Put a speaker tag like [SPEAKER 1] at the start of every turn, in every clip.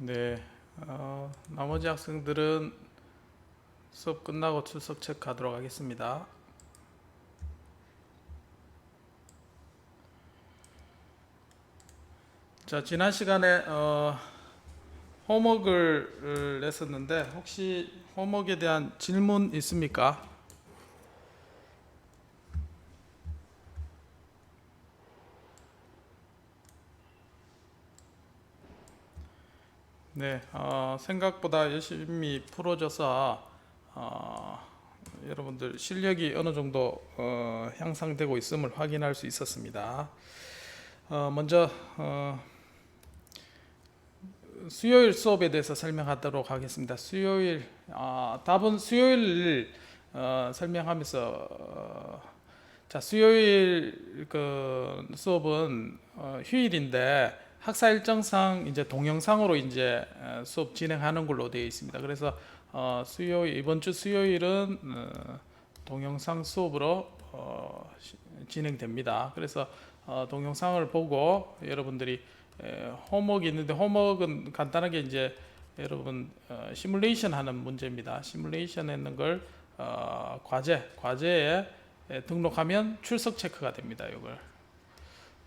[SPEAKER 1] 네, 나머지 학생들은 수업 끝나고 출석 체크하도록 하겠습니다. 자, 지난 시간에 홈워크를 냈었는데 혹시 홈워크에 대한 질문 있습니까? 네, 생각보다 열심히 풀어져서 여러분들 실력이 어느 정도 향상되고 있음을 확인할 수 있었습니다. 먼저 수요일 수업에 대해서 설명하도록 하겠습니다. 수요일 답은 수요일 설명하면서 자, 수요일 그 수업은 휴일인데 학사 일정상 이제 동영상으로 이제 수업 진행하는 걸로 되어 있습니다. 그래서 수요일 이번 주 수요일은 동영상 수업으로 진행됩니다. 그래서 동영상을 보고 여러분들이 홈워크 있는데 홈워크는 간단하게 이제 여러분 시뮬레이션 하는 문제입니다. 시뮬레이션 했는 걸 과제에 등록하면 출석 체크가 됩니다. 이걸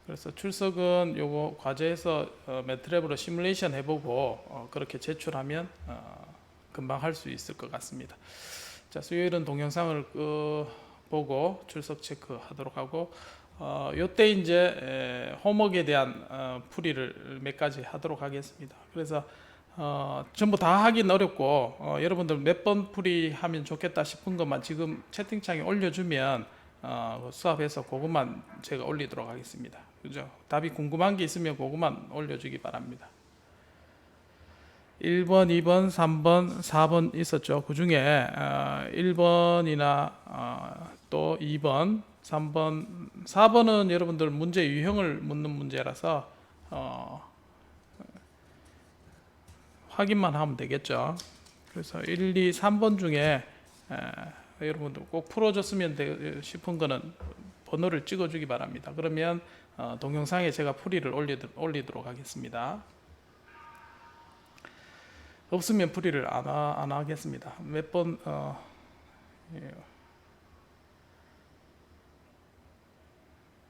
[SPEAKER 1] 그래서 출석은 요거 과제에서 매트랩으로 시뮬레이션 해보고 그렇게 제출하면 금방 할 수 있을 것 같습니다. 자, 수요일은 동영상을 보고 출석 체크 하도록 하고 요때 이제 홈워크에 대한 풀이를 몇 가지 하도록 하겠습니다. 그래서 전부 다 하긴 어렵고 여러분들 몇 번 풀이하면 좋겠다 싶은 것만 지금 채팅창에 올려주면 수업해서 그것만 제가 올리도록 하겠습니다. 그죠? 답이 궁금한 게 있으면 그것만 올려주기 바랍니다. 1번, 2번, 3번, 4번 있었죠. 그 중에 1번이나 또 2번, 3번, 4번은 여러분들 문제 유형을 묻는 문제라서 확인만 하면 되겠죠. 그래서 1, 2, 3번 중에 여러분들 꼭 풀어줬으면 싶은 거는 번호를 찍어주기 바랍니다. 그러면 동영상에 제가 풀이를 올리도록 하겠습니다. 없으면 풀이를 안 하겠습니다. 몇 번 예.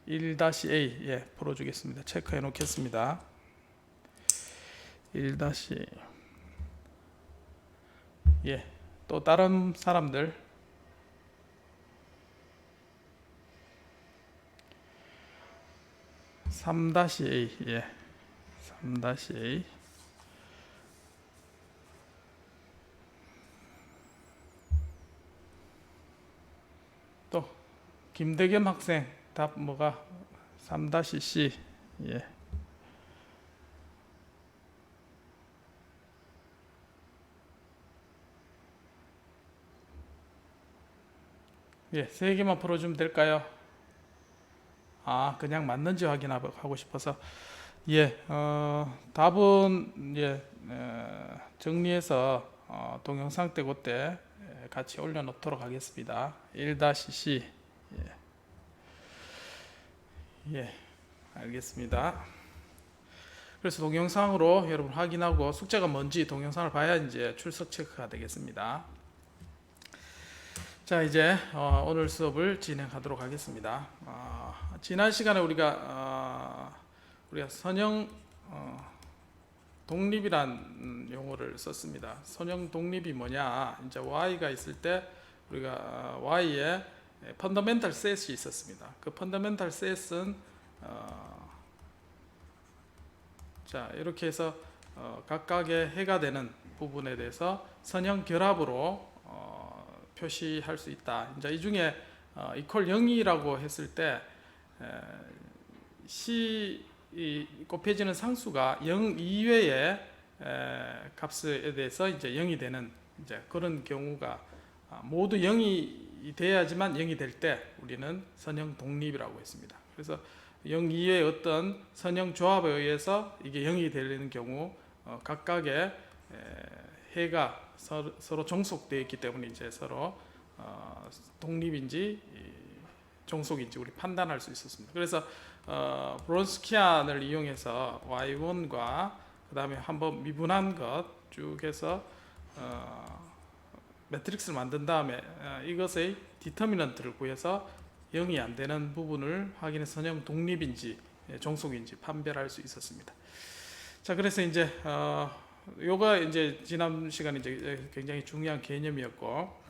[SPEAKER 1] 1-A 예, 풀어주겠습니다. 체크해 놓겠습니다. 1- 예, 또 다른 사람들 3-A 예, 3-A 또 김대겸 학생 답 뭐가 3-C 예. 예, 세 개만 풀어주면 될까요? 그냥 맞는지 확인하고 싶어서 예, 답은 예, 정리해서 동영상 때 그때 같이 올려놓도록 하겠습니다. 1-C 예, 알겠습니다. 그래서 동영상으로 여러분 확인하고 숙제가 뭔지 동영상을 봐야 이제 출석 체크가 되겠습니다. 자, 이제 오늘 수업을 진행하도록 하겠습니다. 지난 시간에 우리가 선형 독립이란 용어를 썼습니다. 선형 독립이 뭐냐? 이제 y가 있을 때 우리가 y에 펀더멘탈 셋이 있었습니다. 그 펀더멘탈 셋은 자, 이렇게 해서 각각의 해가 되는 부분에 대해서 선형 결합으로 표시할 수 있다. 이제 이 중에 이퀄 0이라고 했을 때 C 곱해지는 상수가 0 이외의 값에 대해서 이제 0이 되는 이제 그런 경우가 모두 0이 돼야지만 0이 될 때 우리는 선형 독립이라고 했습니다. 그래서 0 이외의 어떤 선형 조합에 의해서 이게 0이 되는 경우 각각의 해가 서로 종속되어 있기 때문에 이제 서로 독립인지 종속인지 우리 판단할 수 있었습니다. 그래서 브론스키안을 이용해서 y1과 그 다음에 한번 미분한 것 쭉 해서 매트릭스를 만든 다음에 이것의 디터미넌트를 구해서 0이 안 되는 부분을 확인해서 선형 독립인지 종속인지 판별할 수 있었습니다. 자, 그래서 이제 요가 이제 지난 시간에 이제 굉장히 중요한 개념이었고,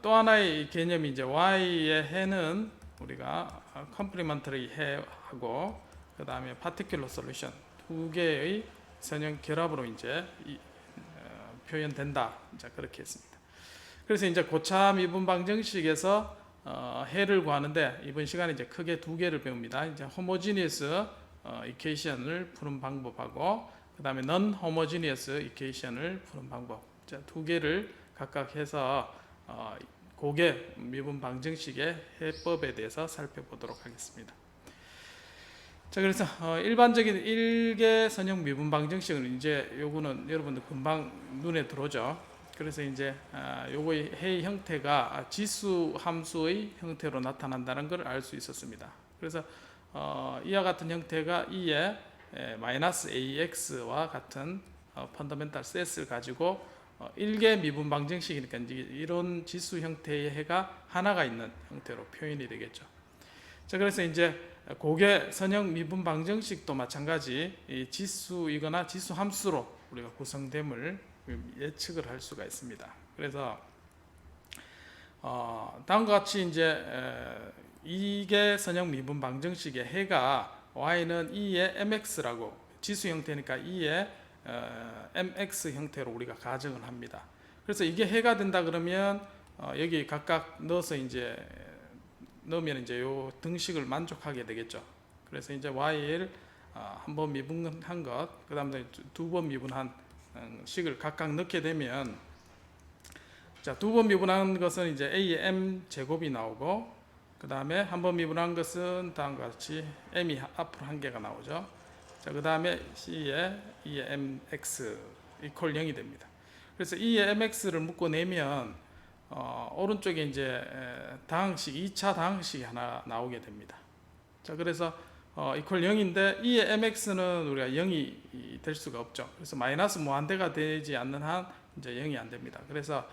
[SPEAKER 1] 또 하나의 개념이 이제 y의 해는 우리가 컴플리먼터리 해하고 그 다음에 파티큘러 솔루션 두 개의 선형 결합으로 이제 표현된다. 자, 그렇게 했습니다. 그래서 이제 고차 미분 방정식에서 해를 구하는데 이번 시간에 이제 크게 두 개를 배웁니다. 이제 호모지니어스 이퀘이션을 푸는 방법하고 그 다음에 넌 호모지니어스 이퀘이션을 푸는 방법. 자, 두 개를 각각 해서 고개 미분 방정식의 해법에 대해서 살펴보도록 하겠습니다. 자, 그래서 일반적인 일개 선형 미분 방정식은 이제 요거는 여러분들 금방 눈에 들어오죠. 그래서 이제 요거의 해의 형태가 지수 함수의 형태로 나타난다는 걸 알 수 있었습니다. 그래서 이와 같은 형태가 2의 마이너스 AX와 같은 펀더멘탈 셋을 가지고 일개 미분 방정식이니까 이런 지수 형태의 해가 하나가 있는 형태로 표현이 되겠죠. 자, 그래서 이제 고개 선형 미분 방정식도 마찬가지 이 지수이거나 지수 함수로 우리가 구성됨을 예측을 할 수가 있습니다. 그래서 다음과 같이 이제 이개 선형 미분 방정식의 해가 y는 2의 mx라고 지수 형태니까 2의 mx 형태로 우리가 가정을 합니다. 그래서 이게 해가 된다 그러면 여기 각각 넣어서 이제 넣으면 이제 요 등식을 만족하게 되겠죠. 그래서 이제 y를 한 번 미분한 것, 그 다음에 두 번 미분한 식을 각각 넣게 되면, 자, 두 번 미분한 것은 이제 a의 m 제곱이 나오고, 그 다음에 한 번 미분한 것은 다음과 같이 m이 앞으로 한 개가 나오죠. 자, 그 다음에 c의 2의 mx 이퀄 0이 됩니다. 그래서 2의 mx를 묶어내면 오른쪽에 이제 다항식 2차 다항식이 하나 나오게 됩니다. 자, 그래서 이퀄 0인데 2의 mx는 우리가 0이 될 수가 없죠. 그래서 마이너스 무한대가 되지 않는 한 이제 0이 안 됩니다. 그래서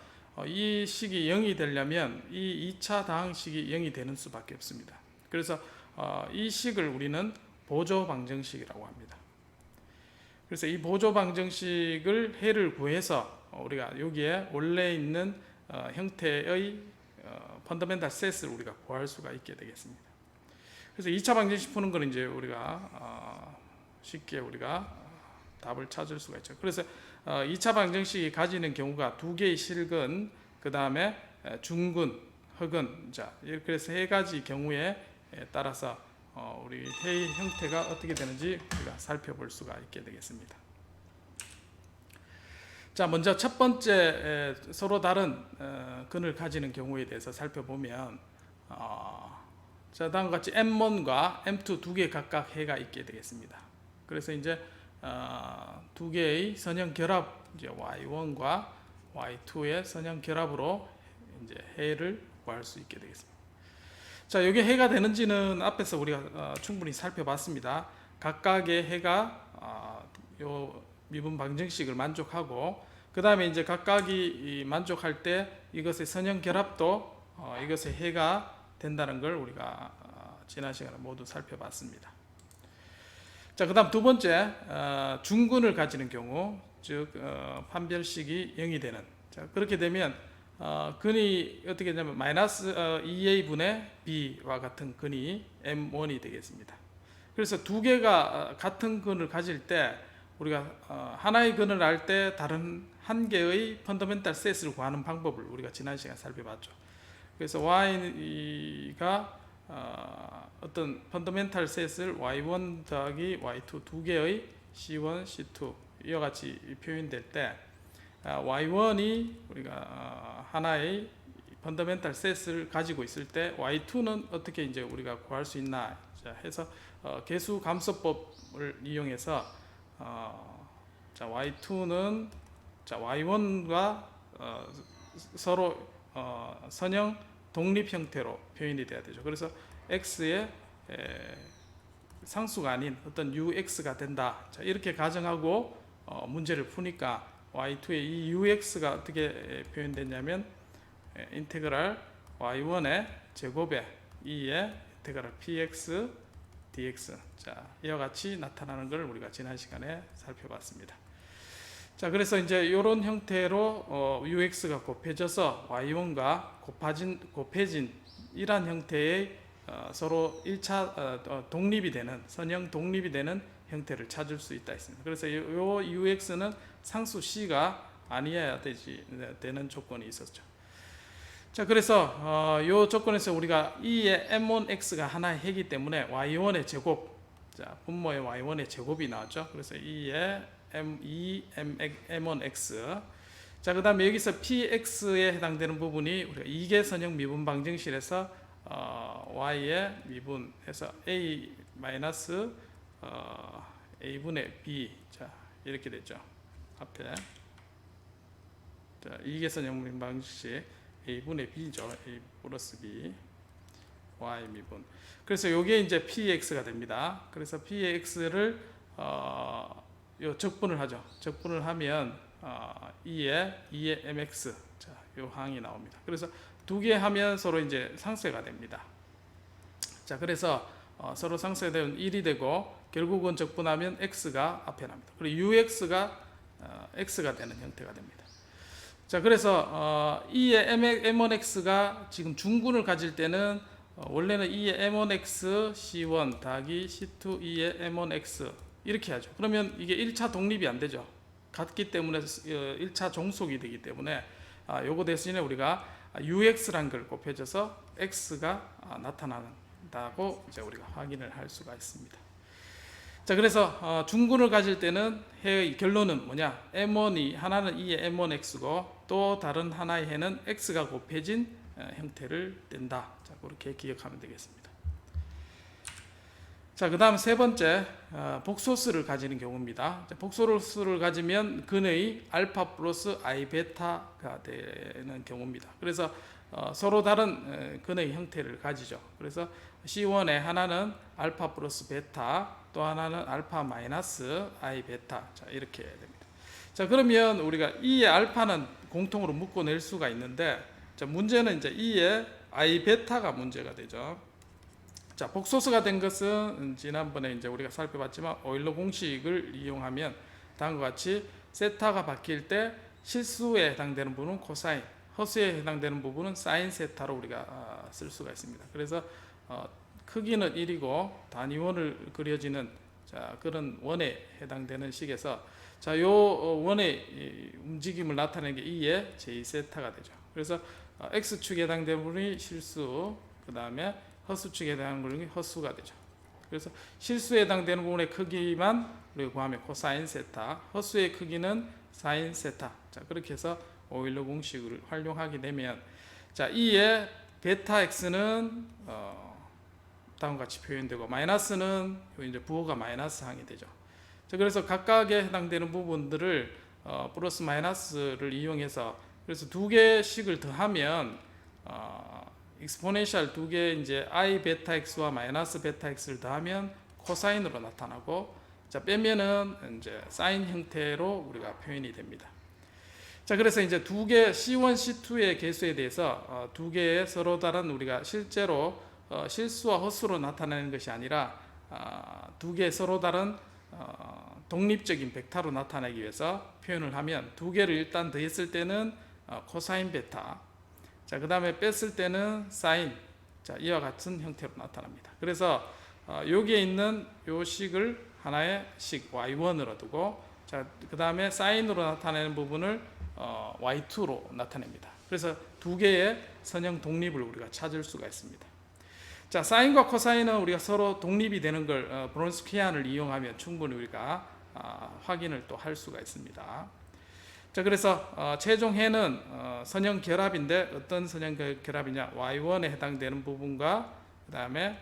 [SPEAKER 1] 이 식이 0이 되려면 이 2차 다항식이 0이 되는 수밖에 없습니다. 그래서 이 식을 우리는 보조 방정식이라고 합니다. 그래서 이 보조 방정식을 해를 구해서 우리가 여기에 원래 있는 형태의 펀더멘탈 셋을 우리가 구할 수가 있게 되겠습니다. 그래서 2차 방정식 푸는 건 이제 우리가 쉽게 우리가 답을 찾을 수가 있죠. 그래서 2차 방정식이 가지는 경우가 두 개의 실근, 그 다음에 중근, 흑은, 자, 그래서 세 가지 경우에 따라서 우리 해의 형태가 어떻게 되는지 우리가 살펴볼 수가 있게 되겠습니다. 자, 먼저 첫 번째 서로 다른 근을 가지는 경우에 대해서 살펴보면, 자, 다음과 같이 M1과 M2 두 개 각각 해가 있게 되겠습니다. 그래서 이제 두 개의 선형 결합, 이제 Y1과 Y2의 선형 결합으로 이제 해를 구할 수 있게 되겠습니다. 자, 여기 해가 되는지는 앞에서 우리가 충분히 살펴봤습니다. 각각의 해가 요 미분 방정식을 만족하고, 그 다음에 이제 각각이 만족할 때 이것의 선형 결합도 이것의 해가 된다는 걸 우리가 지난 시간에 모두 살펴봤습니다. 자, 그 다음 두 번째, 중근을 가지는 경우, 즉 판별식이 0이 되는, 자, 그렇게 되면 근이 어떻게 되냐면 마이너스 2a분의 b와 같은 근이 m1이 되겠습니다. 그래서 두 개가 같은 근을 가질 때 우리가 하나의 근을 알 때 다른 한 개의 펀더멘탈 셋을 구하는 방법을 우리가 지난 시간에 살펴봤죠. 그래서 y가 어떤 펀더멘탈 셋을 y1 더하기 y2 두 개의 c1, c2 이와 같이 표현될 때 y1이 우리가 하나의 펀더멘탈 셋을 가지고 있을 때 y2는 어떻게 이제 우리가 구할 수 있나 해서 개수 감소법을 이용해서 자, y2는 자, y1과 서로 선형 독립 형태로 표현이 돼야 되죠. 그래서 x의 상수가 아닌 어떤 ux가 된다. 자, 이렇게 가정하고 문제를 푸니까 y2의 이 ux가 어떻게 표현됐냐면 인테그랄 y1의 제곱에 2의 인테그랄 px dx, 자 이와 같이 나타나는 걸 우리가 지난 시간에 살펴봤습니다. 자 그래서 이제 이런 형태로 ux가 곱해져서 y1과 곱해진 이러한 형태의 서로 1차 독립이 되는, 선형 독립이 되는 형태를 찾을 수 있다 했습니다. 그래서 이 ux는 상수 c가 아니어야 되는 조건이 있었죠. 자 그래서 이 조건에서 우리가 E의 m1x가 하나의 해이기 때문에 y1의 제곱, 자 분모의 y1의 제곱이 나왔죠. 그래서 E의 m1x, 자 그 다음에 여기서 px에 해당되는 부분이 우리가 이계 선형 미분 방정식에서 y의 미분해서 a 마이너스 a분의 b, 자 이렇게 되죠. 앞에 자 이계 선형 미분 방정식 a분의 b죠. a 플러스 b y 미분. 그래서 요게 이제 px가 됩니다. 그래서 px를 요 적분을 하죠. 적분을 하면 2의 mx, 자, 요 항이 나옵니다. 그래서 두 개 하면 서로 이제 상쇄가 됩니다. 자, 그래서 서로 상쇄되면 1이 되고 결국은 적분하면 x가 앞에 납니다. 그리고 ux가 x가 되는 형태가 됩니다. 자, 그래서 2의 m1x가 지금 중군을 가질 때는 원래는 2의 m1x c1 더하기 c2 2의 m1x 이렇게 하죠. 그러면 이게 1차 독립이 안 되죠. 같기 때문에 1차 종속이 되기 때문에 요거 대신에 우리가 ux란 걸 곱해줘서 x가 나타난다고 이제 우리가 확인을 할 수가 있습니다. 자, 그래서 중군을 가질 때는 해의 결론은 뭐냐? m1이 하나는 2의 m1x고 또 다른 하나의 해는 x가 곱해진 형태를 뗀다. 자, 그렇게 기억하면 되겠습니다. 자, 그 다음 세 번째, 복소수를 가지는 경우입니다. 자, 복소수를 가지면 근의 알파 플러스 i 베타가 되는 경우입니다. 그래서 서로 다른 근의 형태를 가지죠. 그래서 C1의 하나는 알파 플러스 베타, 또 하나는 알파 마이너스 i 베타, 자 이렇게 됩니다. 자, 그러면 우리가 이의 알파는 공통으로 묶어낼 수가 있는데, 자 문제는 이제 이의 i 베타가 문제가 되죠. 자, 복소수가 된 것은 지난번에 이제 우리가 살펴봤지만 오일러 공식을 이용하면 다음과 같이 세타가 바뀔 때 실수에 해당되는 부분은 코사인, 허수에 해당되는 부분은 사인 세타로 우리가 쓸 수가 있습니다. 그래서 크기는 1이고 단위원을 그려지는 자 그런 원에 해당되는 식에서 자 요 원의 움직임을 나타내는 게 2의 j 세타가 되죠. 그래서 x축에 해당되는 부분이 실수, 그 다음에 허수축에 해당하는 부분이 허수가 되죠. 그래서 실수에 해당되는 부분의 크기만 우리가 구하면 코사인 세타, 허수의 크기는 사인 세타. 자 그렇게 해서 오일러 공식을 활용하게 되면 자 이의 베타 x는 다음과 같이 표현되고 마이너스는 이제 부호가 마이너스 항이 되죠. 자 그래서 각각에 해당되는 부분들을 플러스 마이너스를 이용해서 그래서 두 개씩을 더하면 익스포넨셜 두 개 이제 i 베타 x와 마이너스 베타 x를 더하면 코사인으로 나타나고 자 빼면은 이제 사인 형태로 우리가 표현이 됩니다. 자 그래서 이제 두 개 C1, C2의 개수에 대해서 두 개의 서로 다른 우리가 실제로 실수와 허수로 나타내는 것이 아니라 두 개의 서로 다른 독립적인 벡터로 나타내기 위해서 표현을 하면 두 개를 일단 더했을 때는 코사인 베타, 자, 그 다음에 뺐을 때는 사인, 자, 이와 같은 형태로 나타납니다. 그래서 여기에 있는 요 식을 하나의 식 y1으로 두고, 자, 그 다음에 사인으로 나타내는 부분을 y2로 나타냅니다. 그래서 두 개의 선형 독립을 우리가 찾을 수가 있습니다. 자, 사인과 코사인은 우리가 서로 독립이 되는 걸 브론스키안을 이용하면 충분히 우리가 확인을 또 할 수가 있습니다. 자, 그래서 최종 해는 선형 결합인데 어떤 선형 결합이냐? y1에 해당되는 부분과 그 다음에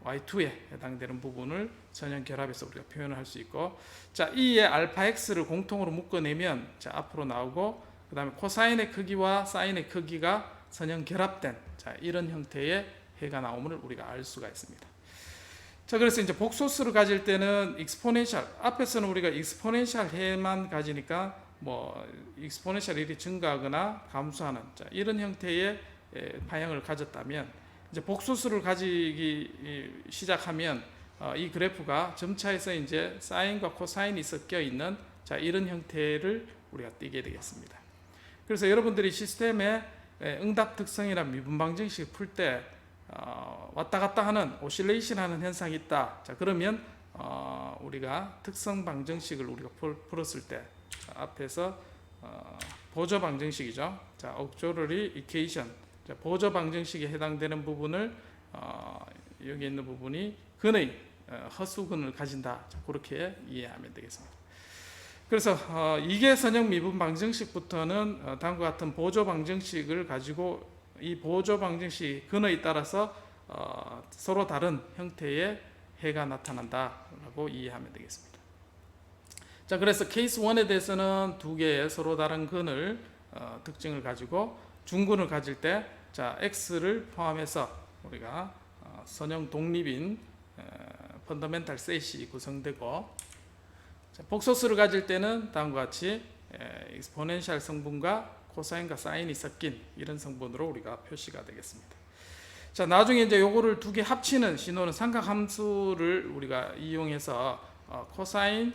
[SPEAKER 1] y2에 해당되는 부분을 선형 결합해서 우리가 표현을 할 수 있고, 자, 이의 알파 x를 공통으로 묶어내면 자 앞으로 나오고, 그 다음에 코사인의 크기와 사인의 크기가 선형 결합된 자 이런 형태의 해가 나옴을 우리가 알 수가 있습니다. 자, 그래서 이제 복소수를 가질 때는 익스포넨셜, 앞에서는 우리가 익스포넨셜 해만 가지니까 뭐 익스포넨셜 일이 증가하거나 감소하는, 자, 이런 형태의 파형을 가졌다면, 이제 복소수를 가지기 시작하면 이 그래프가 점차에서 이제 사인과 코사인이 섞여 있는, 자, 이런 형태를 우리가 띄게 되겠습니다. 그래서 여러분들이 시스템의 응답 특성이나 미분 방정식 풀 때 왔다 갔다 하는 오실레이션 하는 현상이 있다. 자, 그러면 우리가 특성 방정식을 우리가 풀었을 때, 앞에서 보조 방정식이죠. 자, auxiliary equation, 자, 보조 방정식에 해당되는 부분을 여기 있는 부분이 근의 허수근을 가진다. 자, 그렇게 이해하면 되겠습니다. 그래서 이계 선형 미분 방정식부터는 다음과 같은 보조 방정식을 가지고 이 보조 방정식 근에 따라서 서로 다른 형태의 해가 나타난다라고 이해하면 되겠습니다. 자, 그래서 케이스 1에 대해서는 두 개의 서로 다른 근을 특징을 가지고 중근을 가질 때, 자, x를 포함해서 우리가 선형 독립인 펀더멘탈 셋이 구성되고, 자, 복소수를 가질 때는 다음과 같이 익스포넨셜 성분과 코사인과 사인이 섞인 이런 성분으로 우리가 표시가 되겠습니다. 자, 나중에 이제 요거를 두 개 합치는 신호는 삼각함수를 우리가 이용해서 코사인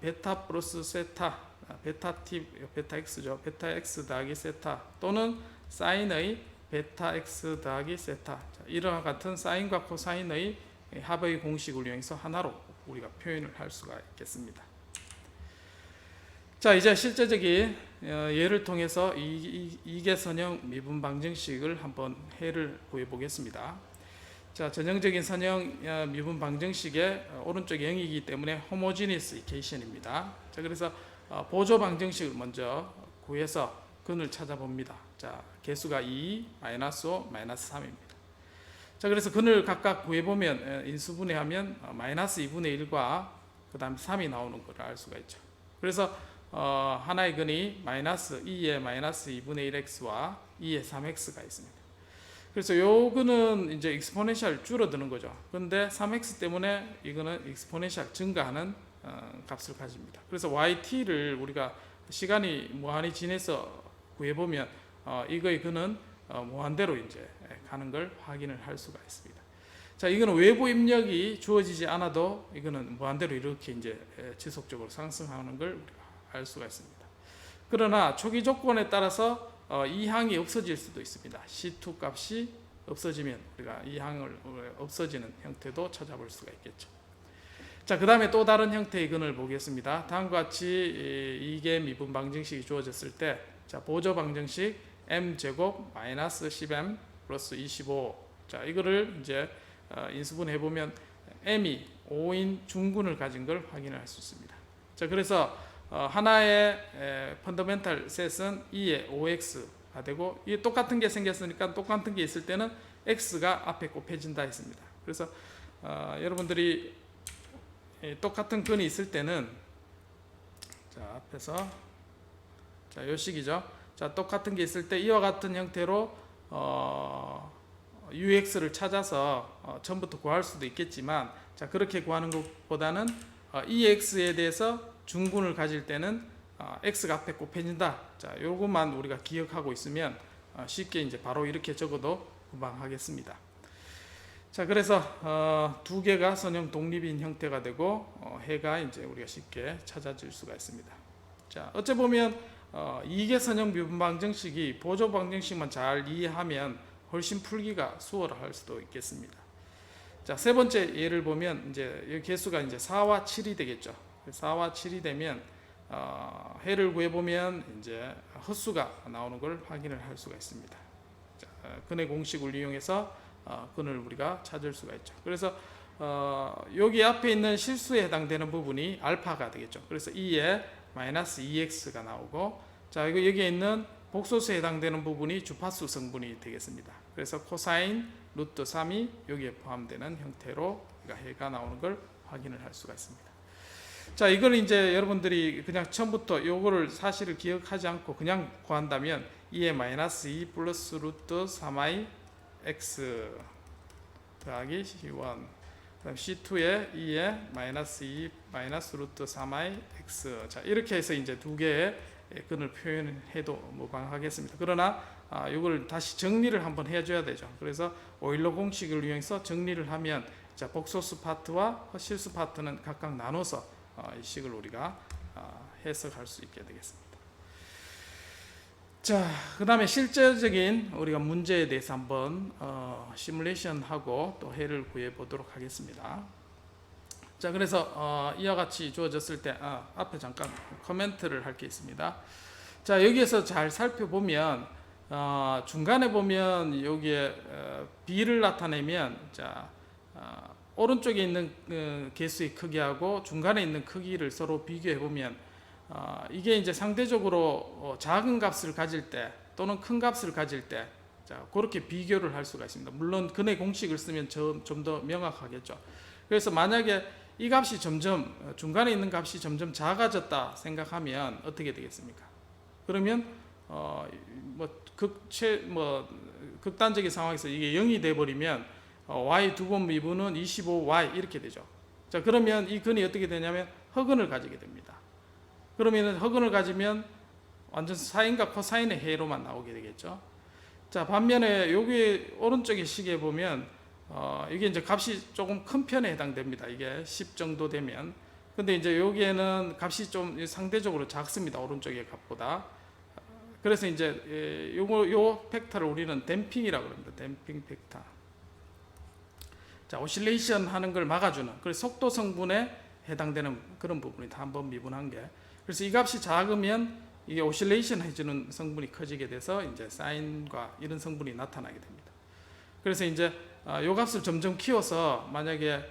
[SPEAKER 1] 베타 플러스 세타, 베타 t 베타 x죠. 베타 x 더하기 세타, 또는 사인의 베타 x 더하기 세타, 자, 이와 같은 사인과 코사인의 합의 공식을 이용해서 하나로 우리가 표현을 할 수가 있겠습니다. 자, 이제 실제적인 예를 통해서 이계선형 미분 방정식을 한번 해를 구해 보겠습니다. 자, 전형적인 선형 미분 방정식의 오른쪽이 0이기 때문에 호모지니스 이케이션입니다. 자, 그래서 보조 방정식을 먼저 구해서 근을 찾아봅니다. 자, 개수가 2, 마이너스 5, 마이너스 3입니다. 자, 그래서 근을 각각 구해보면 인수분해하면 마이너스 2분의 1과 그 다음 3이 나오는 걸 알 수가 있죠. 그래서 하나의 근이 마이너스 2의 마이너스 2분의 1x와 2의 3x가 있습니다. 그래서 요 근은 이제 익스포넨셜 줄어드는 거죠. 그런데 3x 때문에 이거는 익스포넨셜 증가하는 값을 가집니다. 그래서 yt를 우리가 시간이 무한히 지내서 구해보면 이거의 근은 무한대로 이제 가는 걸 확인을 할 수가 있습니다. 자, 이거는 외부 입력이 주어지지 않아도 이거는 무한대로 이렇게 이제 지속적으로 상승하는 걸 우리가 알 수가 있습니다. 그러나 초기 조건에 따라서 이 항이 없어질 수도 있습니다. C2 값이 없어지면 우리가 이 항을 없어지는 형태도 찾아볼 수가 있겠죠. 자, 그 다음에 또 다른 형태의 근을 보겠습니다. 다음과 같이 이계 미분 방정식이 주어졌을 때, 자, 보조 방정식 m제곱 마이너스 10m 플러스 25, 자, 이거를 이제 인수분해 보면 m이 5인 중근을 가진 걸 확인할 수 있습니다. 자, 그래서 하나의 펀더멘탈 셋은 2의 5x가 되고, 이게 똑같은 게 생겼으니까 똑같은 게 있을 때는 x가 앞에 곱해진다 했습니다. 그래서 여러분들이 똑같은 근이 있을 때는, 자, 앞에서 자, 요 식이죠. 자, 똑같은 게 있을 때 이와 같은 형태로 ux를 찾아서 처음부터 구할 수도 있겠지만, 자, 그렇게 구하는 것보다는 이 x에 대해서 중근을 가질 때는 x가 앞에 곱해진다. 자, 요것만 우리가 기억하고 있으면 쉽게 이제 바로 이렇게 적어도 금방 하겠습니다. 자, 그래서 두 개가 선형 독립인 형태가 되고 해가 이제 우리가 쉽게 찾아질 수가 있습니다. 자, 어째 보면 이계 선형 미분 방정식이 보조 방정식만 잘 이해하면 훨씬 풀기가 수월할 수도 있겠습니다. 자, 세 번째 예를 보면 이제 이 개수가 이제 4와 7이 되겠죠. 4와 7이 되면 해를 구해보면 이제 헛수가 나오는 걸 확인을 할 수가 있습니다. 자, 근의 공식을 이용해서 근을 우리가 찾을 수가 있죠. 그래서 여기 앞에 있는 실수에 해당되는 부분이 알파가 되겠죠. 그래서 2에 마이너스 2x가 나오고, 자, 이거 여기에 있는 복소수에 해당되는 부분이 주파수 성분이 되겠습니다. 그래서 코사인 루트 3이 여기에 포함되는 형태로 해가 나오는 걸 확인을 할 수가 있습니다. 자, 이걸 이제 여러분들이 그냥 처음부터 요거를 사실을 기억하지 않고 그냥 구한다면 2의 마이너스 2 플러스 루트 3i x 더하기 c1, 그다음 C2에 2에 마이너스 2 마이너스 루트 3i x. 자, 이렇게 해서 이제 두 개의 근을 표현해도 무방하겠습니다. 그러나 이걸 다시 정리를 한번 해줘야 되죠. 그래서 오일러 공식을 이용해서 정리를 하면, 자, 복소수 파트와 실수 파트는 각각 나눠서 이 식을 우리가 해석할 수 있게 되겠습니다. 자, 그 다음에 실제적인 우리가 문제에 대해서 한번 시뮬레이션하고 또 해를 구해 보도록 하겠습니다. 자, 그래서 이와 같이 주어졌을 때 앞에 잠깐 코멘트를 할 게 있습니다. 자, 여기에서 잘 살펴보면 중간에 보면 여기에 b를 나타내면, 자, 오른쪽에 있는 개수의 크기하고 중간에 있는 크기를 서로 비교해 보면 이게 이제 상대적으로 작은 값을 가질 때 또는 큰 값을 가질 때, 자, 그렇게 비교를 할 수가 있습니다. 물론 근의 공식을 쓰면 좀 더 명확하겠죠. 그래서 만약에 이 값이 점점 중간에 있는 값이 점점 작아졌다 생각하면 어떻게 되겠습니까? 그러면 극단적인 상황에서 이게 0이 돼 버리면 y 두 번 미분은 25y 이렇게 되죠. 자, 그러면 이 근이 어떻게 되냐면 허근을 가지게 됩니다. 그러면 허근을 가지면 완전 사인과 코사인의 해로만 나오게 되겠죠. 자, 반면에 여기 오른쪽의 식에 보면 이게 이제 값이 조금 큰 편에 해당됩니다. 이게 10 정도 되면. 근데 이제 여기에는 값이 좀 상대적으로 작습니다. 오른쪽의 값보다. 그래서 이제 요 팩터를 우리는 댐핑이라고 합니다. 댐핑 팩터. 자, 오실레이션 하는 걸 막아주는, 그래서 속도 성분에 해당되는 그런 부분이 다 한번 미분한 게. 그래서 이 값이 작으면 이게 오실레이션 해주는 성분이 커지게 돼서 이제 사인과 이런 성분이 나타나게 됩니다. 그래서 이제 요 값을 점점 키워서 만약에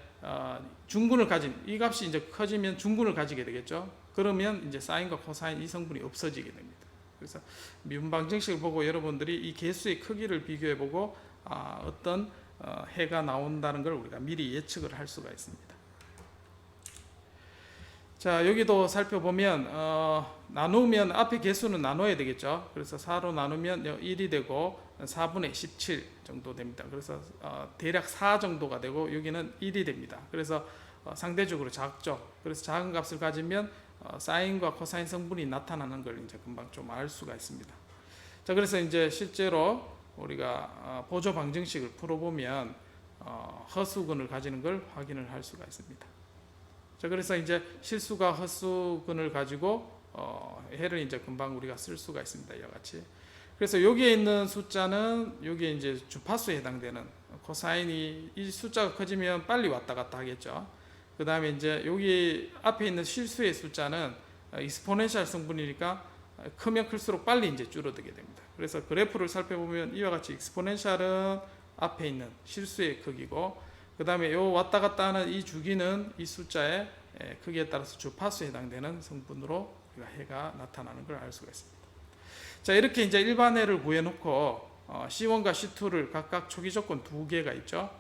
[SPEAKER 1] 중근을 가진, 이 값이 이제 커지면 중근을 가지게 되겠죠. 그러면 이제 사인과 코사인 이 성분이 없어지게 됩니다. 그래서 미분 방정식을 보고 여러분들이 이 개수의 크기를 비교해 보고 어떤 해가 나온다는 걸 우리가 미리 예측을 할 수가 있습니다. 자, 여기도 살펴보면 나누면 앞에 개수는 나눠야 되겠죠. 그래서 4로 나누면 1이 되고 4분의 17 정도 됩니다. 그래서 대략 4 정도가 되고 여기는 1이 됩니다. 그래서 상대적으로 작죠. 그래서 작은 값을 가지면 사인과 코사인 성분이 나타나는 걸 이제 금방 좀 알 수가 있습니다. 자, 그래서 이제 실제로 우리가 보조 방정식을 풀어보면 허수근을 가지는 걸 확인을 할 수가 있습니다. 자, 그래서 이제 실수가 허수근을 가지고 해를 이제 금방 우리가 쓸 수가 있습니다. 이와 같이. 그래서 여기에 있는 숫자는 여기에 이제 주파수에 해당되는 코사인이, 이 숫자가 커지면 빨리 왔다 갔다 하겠죠. 그 다음에 이제 여기 앞에 있는 실수의 숫자는 익스포넨셜 성분이니까 크면 클수록 빨리 이제 줄어들게 됩니다. 그래서 그래프를 살펴보면 이와 같이 익스포넨셜은 앞에 있는 실수의 크기고, 그 다음에 요 왔다 갔다 하는 이 주기는 이 숫자의 크기에 따라서 주파수에 해당되는 성분으로 우리가 해가 나타나는 걸 알 수가 있습니다. 자, 이렇게 이제 일반해를 구해놓고 C1과 C2를 각각 초기 조건 두 개가 있죠.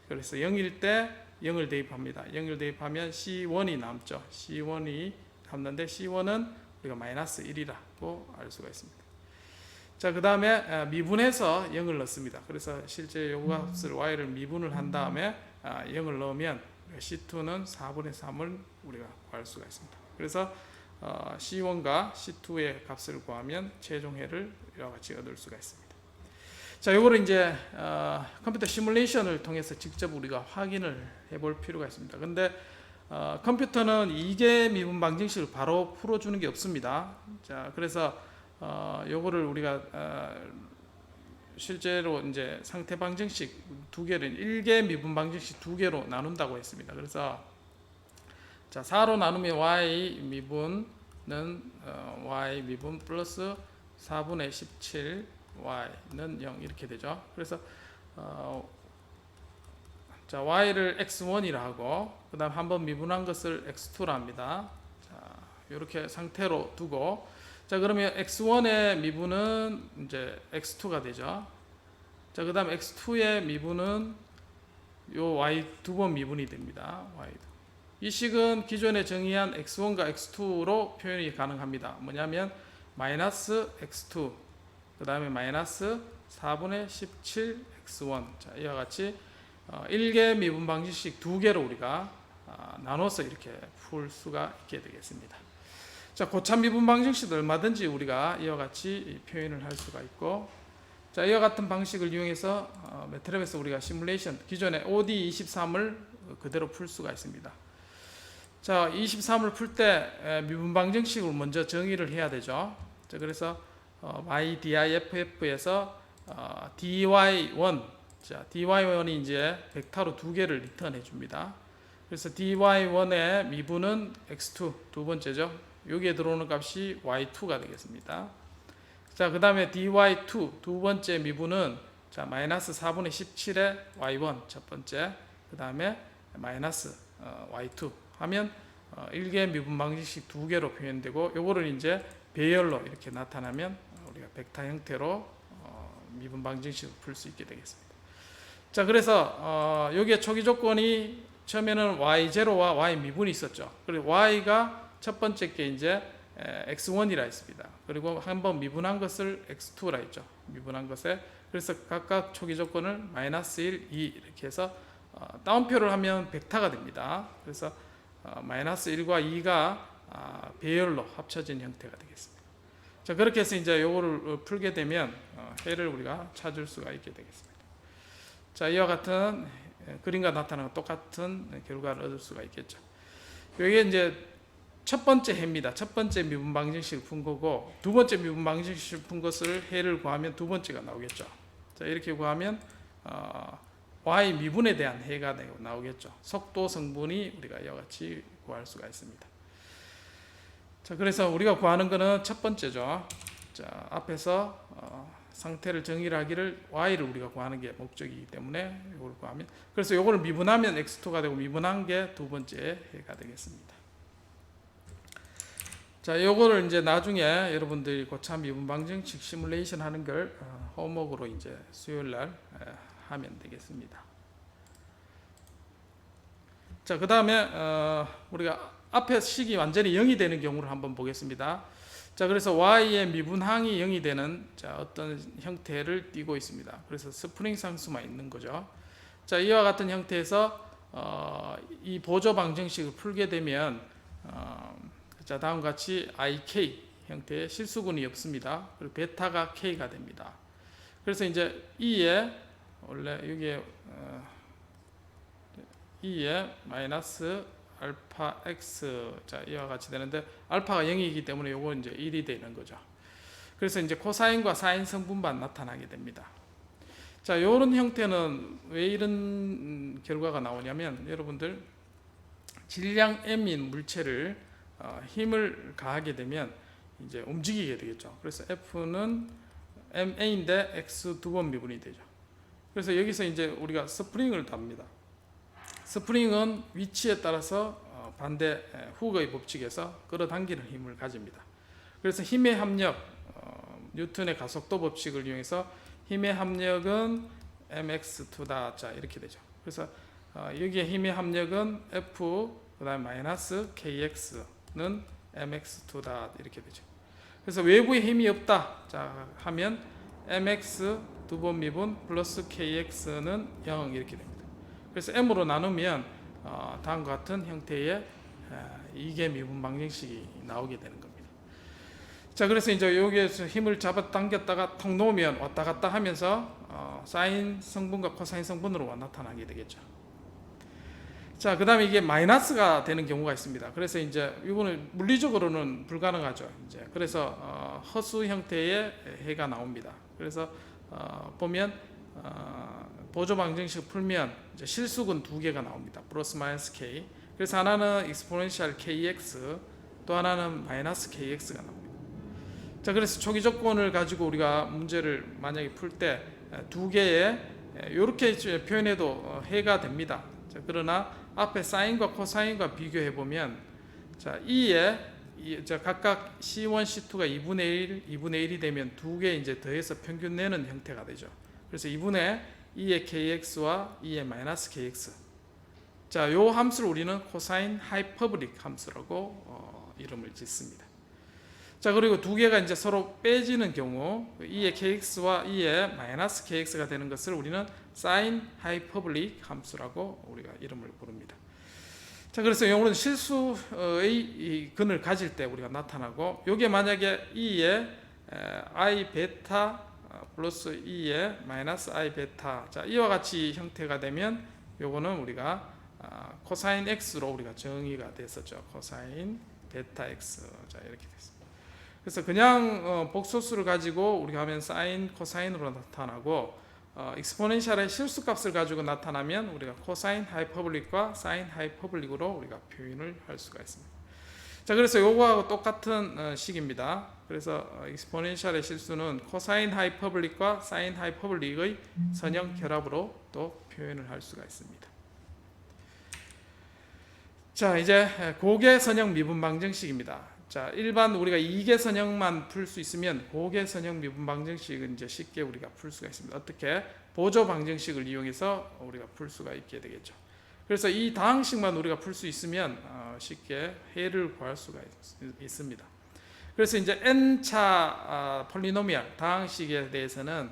[SPEAKER 1] 그래서 0일 때 0을 대입합니다. 0을 대입하면 C1이 남죠. C1이 남는데 C1은 우리가 마이너스 1이라고 알 수가 있습니다. 자, 그 다음에 미분해서 0을 넣습니다. 그래서 실제 요 값을 y를 미분을 한 다음에 0을 넣으면 C2는 4분의 3을 우리가 구할 수가 있습니다. 그래서 C1과 C2의 값을 구하면 최종 해를 이와 같이 얻을 수가 있습니다. 자, 요거를 이제 컴퓨터 시뮬레이션을 통해서 직접 우리가 확인을 해볼 필요가 있습니다. 근데 컴퓨터는 이계 미분 방정식을 바로 풀어주는 게 없습니다. 자, 그래서 요거를 우리가 실제로 이제 상태 방정식 두 개를 1개 미분 방정식 두 개로 나눈다고 했습니다. 그래서 자, 4로 나누면 y 미분은 y 미분 플러스 4분의 17 y는 0 이렇게 되죠. 그래서 자, y를 x1이라 하고 그다음 한번 미분한 것을 x2라 합니다. 자, 이렇게 상태로 두고, 자, 그러면 x1의 미분은 이제 x2가 되죠. 자, 그다음 x2의 미분은 요 y 두 번 미분이 됩니다. y. 이 식은 기존에 정의한 x1과 x2로 표현이 가능합니다. 뭐냐면 마이너스 x2 그 다음에 마이너스 4분의 17 x1. 자, 이와 같이 1개 미분 방정식 2개로 우리가 나눠서 이렇게 풀 수가 있게 되겠습니다. 자, 고참 미분 방정식도 얼마든지 우리가 이와 같이 표현을 할 수가 있고, 자, 이와 같은 방식을 이용해서 매트랩에서 우리가 시뮬레이션 기존의 OD23을 그대로 풀 수가 있습니다. 자, 23을 풀 때 미분 방정식을 먼저 정의를 해야 되죠. 자, 그래서 YDIFF에서 DY1, 자, DY1이 이제 벡터로 2개를 리턴해 줍니다. 그래서 DY1의 미분은 X2 두 번째죠. 여기에 들어오는 값이 Y2가 되겠습니다. 자, 그 다음에 DY2 두 번째 미분은 자, 마이너스 4분의 17의 Y1 첫 번째, 그 다음에 마이너스 Y2 하면 1개 미분 방정식 2개로 표현되고, 요거를 이제 배열로 이렇게 나타나면 우리가 벡터 형태로 미분 방정식을 풀 수 있게 되겠습니다. 자, 그래서 여기에 초기 조건이 처음에는 Y0와 Y 미분이 있었죠. 그리고 Y가 첫 번째 게 이제 X1이라 했습니다. 그리고 한번 미분한 것을 X2라 했죠. 미분한 것에. 그래서 각각 초기 조건을 마이너스 1, 2 이렇게 해서 다운표를 하면 벡터가 됩니다. 그래서 마이너스 1과 2가 배열로 합쳐진 형태가 되겠습니다. 자, 그렇게 해서 이제 요거를 풀게 되면 해를 우리가 찾을 수가 있게 되겠습니다. 자, 이와 같은 그림과 나타나는 똑같은 결과를 얻을 수가 있겠죠. 여기에 이제 첫 번째 해입니다. 첫 번째 미분 방정식을 푼 거고, 두 번째 미분 방정식을 푼 것을 해를 구하면 두 번째가 나오겠죠. 자, 이렇게 구하면 y 미분에 대한 해가 나오겠죠. 속도 성분이 우리가 이와 같이 구할 수가 있습니다. 자, 그래서 우리가 구하는 거는 첫 번째죠. 자, 앞에서 상태를 정의를 하기를 y를 우리가 구하는 게 목적이기 때문에 이걸 구하면, 그래서 이걸 미분하면 x2가 되고, 미분한 게 두 번째 해가 되겠습니다. 자, 요거를 이제 나중에 여러분들이 고참 미분 방정식 시뮬레이션 하는 걸 홈워크로 이제 수요일 날 하면 되겠습니다. 자, 그 다음에 우리가 앞에 식이 완전히 0이 되는 경우를 한번 보겠습니다. 자, 그래서 y의 미분항이 0이 되는 어떤 형태를 띠고 있습니다. 그래서 스프링 상수만 있는 거죠. 자, 이와 같은 형태에서 이 보조 방정식을 풀게 되면 자, 다음과 같이 IK 형태의 실수군이 없습니다. 그리고 베타가 K가 됩니다. 그래서 이제 E에 원래 여기에 E에 마이너스 알파 X, 자, 이와 같이 되는데 알파가 0이기 때문에 요거 이제 1이 되는 거죠. 그래서 이제 코사인과 사인 성분만 나타나게 됩니다. 자, 요런 형태는 왜 이런 결과가 나오냐면, 여러분들 질량 M인 물체를 힘을 가하게 되면 이제 움직이게 되겠죠. 그래서 F는 MA인데 X 두 번 미분이 되죠. 그래서 여기서 이제 우리가 스프링을 답니다. 스프링은 위치에 따라서 반대 훅의 법칙에서 끌어당기는 힘을 가집니다. 그래서 힘의 합력, 뉴턴의 가속도 법칙을 이용해서 힘의 합력은 mx2다. 자, 이렇게 되죠. 그래서 여기에 힘의 합력은 F 그 다음에 마이너스 kx는 mx2다. 이렇게 되죠. 그래서 외부에 힘이 없다. 자, 하면 mx 두 번 미분 플러스 kx는 0 이렇게 됩니다. 그래서 m으로 나누면 다음과 같은 형태의 2개 미분 방정식이 나오게 되는 겁니다. 자, 그래서 이제 여기에서 힘을 잡아 당겼다가 턱 놓으면 왔다 갔다 하면서 사인 성분과 코사인 성분으로 나타나게 되겠죠. 자, 그 다음에 이게 마이너스가 되는 경우가 있습니다. 그래서 이제 이거는 물리적으로는 불가능하죠. 이제 그래서 허수 형태의 해가 나옵니다. 그래서 보면 보조 방정식 풀면 이제 실수군 두 개가 나옵니다. 플러스 마이너스 k. 그래서 하나는 exponential kx, 또 하나는 마이너스 kx가 나옵니다. 자, 그래서 초기 조건을 가지고 우리가 문제를 만약에 풀 때 두 개의 이렇게 표현해도 해가 됩니다. 자, 그러나 앞에 사인과 코사인과 비교해 보면, 자, 자, 각각 C1, C2가 2분의 1, 2분의 1이 되면 두 개 이제 더해서 평균 내는 형태가 되죠. 그래서 2분의 2의 kx와 2의 마이너스 kx. 자, 요 함수를 우리는 코사인 하이퍼블릭 함수라고 이름을 짓습니다. 자, 그리고 두 개가 이제 서로 빼지는 경우 2의 kx와 2의 마이너스 kx가 되는 것을 우리는 sin 하이퍼블릭 함수라고 우리가 이름을 부릅니다. 자, 그래서 이거는 실수의 이 근을 가질 때 우리가 나타나고, 요게 만약에 E에 I 베타 플러스 E에 마이너스 I 베타, 자, 이와 같이 형태가 되면 요거는 우리가 코사인 X로 우리가 정의가 됐었죠. 코사인 베타 X. 자, 이렇게 됐습니다. 그래서 그냥 복소수를 가지고 우리가 하면 사인, 코사인으로 나타나고, 익스포넨셜의 실수값을 가지고 나타나면 우리가 코사인 하이퍼블릭과 사인 하이퍼블릭으로 우리가 표현을 할 수가 있습니다. 자, 그래서 요거하고 똑같은 식입니다. 그래서 익스포넨셜의 실수는 코사인 하이퍼블릭과 사인 하이퍼블릭의 선형 결합으로 또 표현을 할 수가 있습니다. 자, 이제 고개 선형 미분 방정식입니다. 자, 일반 우리가 이계 선형만 풀 수 있으면 고개 선형 미분 방정식은 이제 쉽게 우리가 풀 수가 있습니다. 어떻게? 보조 방정식을 이용해서 우리가 풀 수가 있게 되겠죠. 그래서 이 다항식만 우리가 풀 수 있으면 쉽게 해를 구할 수가 있습니다. 그래서 이제 n차 폴리노미얼 다항식에 대해서는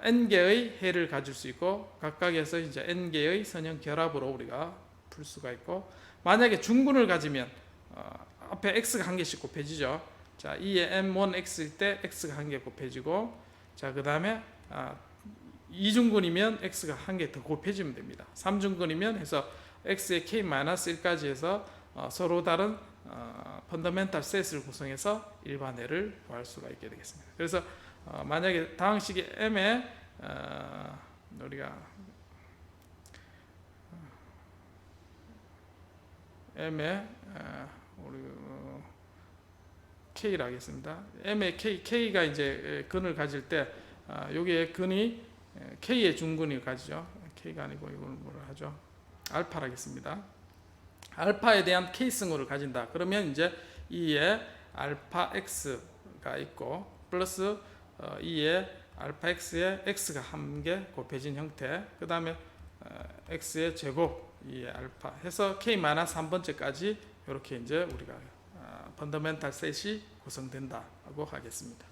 [SPEAKER 1] n개의 해를 가질 수 있고, 각각에서 이제 n개의 선형 결합으로 우리가 풀 수가 있고, 만약에 중군을 가지면 앞에 x가 한 개씩 곱해지죠. 자, 2에 m1x일 때 x가 한 개 곱해지고, 자, 그 다음에 2중근이면 x가 한 개 더 곱해지면 됩니다. 3중근이면 해서 x의 k-1까지 해서 서로 다른 펀더멘탈 셋을 구성해서 일반해를 구할 수가 있게 되겠습니다. 그래서 만약에 다항식이 m에 우리가 m에 우리 k를 하겠습니다. m의 k가 이제 근을 가질 때 여기에 근이 k의 중근을 가지죠. k가 아니고 이걸 뭐라 하죠? 알파를 하겠습니다. 알파에 대한 k승호를 가진다. 그러면 이제 2에 알파 x가 있고 플러스 2에 알파 x에 x가 한 개 곱해진 형태, 그 다음에 x의 제곱 2에 알파 해서 k-3번째까지 이렇게 이제 우리가 펀더멘탈 셋이 구성된다고 하겠습니다.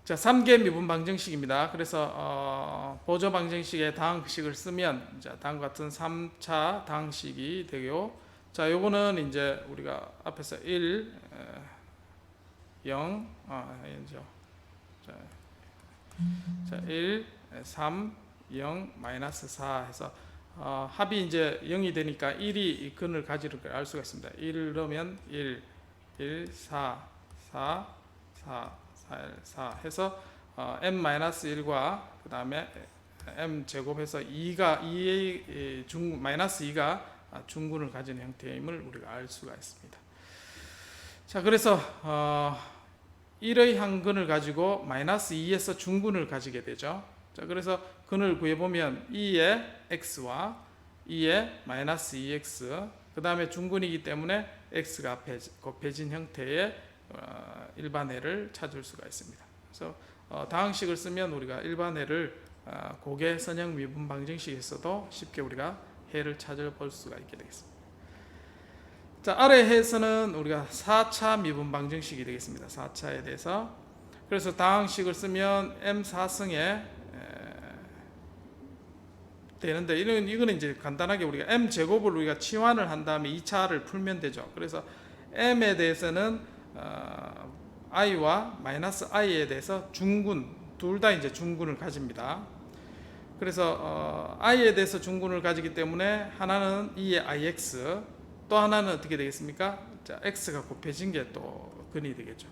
[SPEAKER 1] 자, 3개 미분 방정식입니다. 그래서 보조 방정식의 다항식을 쓰면 자, 다음과 같은 3차 다항식이 되고요. 자, 요거는 이제 우리가 앞에서 1, 0, 자, 1, 3, 0, 마이너스 4 해서 합이 이제 0이 되니까 1이 근을 가지는 걸 알 수가 있습니다. 1 넣으면 1, 1, 4, 4, 4, 4 해서 m-1과 그 다음에 m 제곱해서 2의 마이너스 2가 중근을 가진 형태임을 우리가 알 수가 있습니다. 자, 그래서 1의 한 근을 가지고 마이너스 2에서 중근을 가지게 되죠. 자, 그래서 근을 구해보면 2의 x와 2의 마이너스 2x, 그 다음에 중근이기 때문에 x가 앞에 곱해진 형태의 일반해를 찾을 수가 있습니다. 그래서 다항식을 쓰면 우리가 일반해를 고개 선형 미분 방정식에서도 쉽게 우리가 해를 찾아볼 수가 있게 되겠습니다. 자, 아래 해에서는 우리가 4차 미분 방정식이 되겠습니다. 4차에 대해서. 그래서 다항식을 쓰면 m4승에 되는데, 이거는 이제 간단하게 우리가 m 제곱을 우리가 치환을 한 다음에 2차를 풀면 되죠. 그래서 m에 대해서는 i와 마이너스 i에 대해서 중군, 둘 다 이제 중군을 가집니다. 그래서 i에 대해서 중군을 가지기 때문에 하나는 2의 ix, 또 하나는 어떻게 되겠습니까? 자, x가 곱해진 게 또 근이 되겠죠.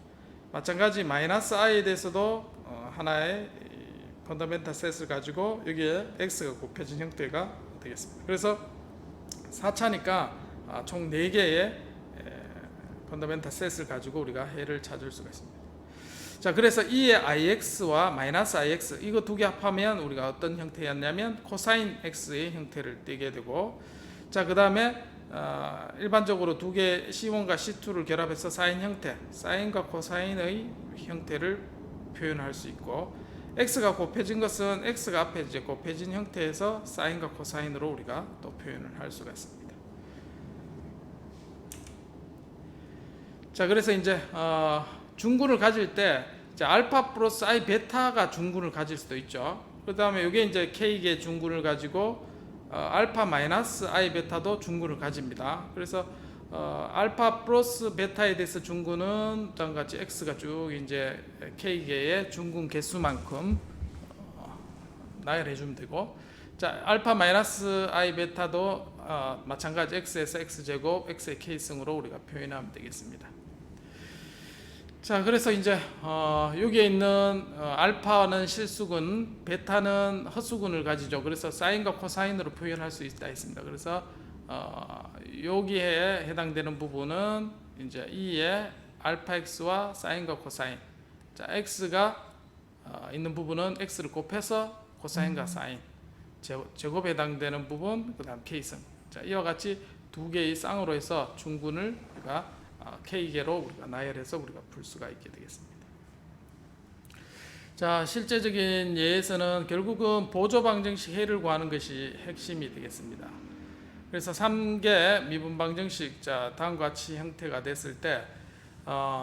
[SPEAKER 1] 마찬가지 마이너스 i에 대해서도 하나의 펀더멘탈 셋을 가지고 여기에 x가 곱해진 형태가 되겠습니다. 그래서 4차니까 총 4개의 펀더멘탈 셋을 가지고 우리가 해를 찾을 수가 있습니다. 자, 그래서 2의 ix와 마이너스 ix 이거 두 개 합하면 우리가 어떤 형태였냐면 코사인 x의 형태를 띠게 되고, 자, 그 다음에 일반적으로 두 개 C1과 C2를 결합해서 사인 형태, 사인과 코사인의 형태를 표현할 수 있고, x가 곱해진 것은 x가 앞에 이제 곱해진 형태에서 사인과 코사인으로 우리가 또 표현을 할 수가 있습니다. 자, 그래서 이제 중군을 가질 때 이제 알파 플러스 i 베타가 중군을 가질 수도 있죠. 그 다음에 이게 이제 K개 중군을 가지고 알파 마이너스 I 베타도 중군을 가집니다. 그래서 알파 플러스 베타에 대해서 중군은 다음과 같이 X가 쭉 이제 K개의 중군 개수만큼 나열해 주면 되고, 자 알파 마이너스 I 베타도 마찬가지 X에서 X제곱 X의 K승으로 우리가 표현하면 되겠습니다. 자 그래서 이제 여기에 있는 알파는 실수군, 베타는 헛수군을 가지죠. 그래서 사인과 코사인으로 표현할 수 있다 했습니다. 그래서 여기에 해당되는 부분은 이제 E의 알파 X와 사인과 코사인, 자 X가 있는 부분은 X를 곱해서 코사인과 사인, 제곱에 해당되는 부분, 그 다음 K승. 자 이와 같이 두 개의 쌍으로 해서 중군을 우리가 K개로 우리가 나열해서 우리가 풀 수가 있게 되겠습니다. 자 실제적인 예에서는 결국은 보조 방정식 해를 구하는 것이 핵심이 되겠습니다. 그래서 3개 미분 방정식, 자 다음과 같이 형태가 됐을 때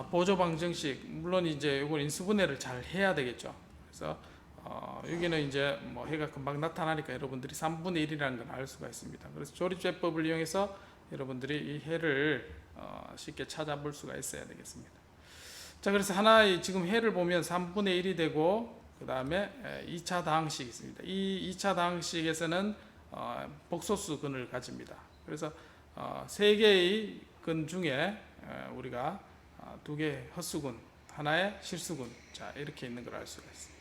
[SPEAKER 1] 보조 방정식, 물론 이제 이걸 인수분해를 잘 해야 되겠죠. 그래서 여기는 이제 뭐 해가 금방 나타나니까 여러분들이 3분의 1이라는 걸 알 수가 있습니다. 그래서 조립제법을 이용해서 여러분들이 이 해를 쉽게 찾아볼 수가 있어야 되겠습니다. 자 그래서 하나의 지금 해를 보면 3분의 1이 되고, 그 다음에 2차 다항식이 있습니다. 이 2차 다항식에서는 복소수 근을 가집니다. 그래서 3개의 근 중에 우리가 2개의 헛수근, 하나의 실수근, 자 이렇게 있는 걸 알 수가 있습니다.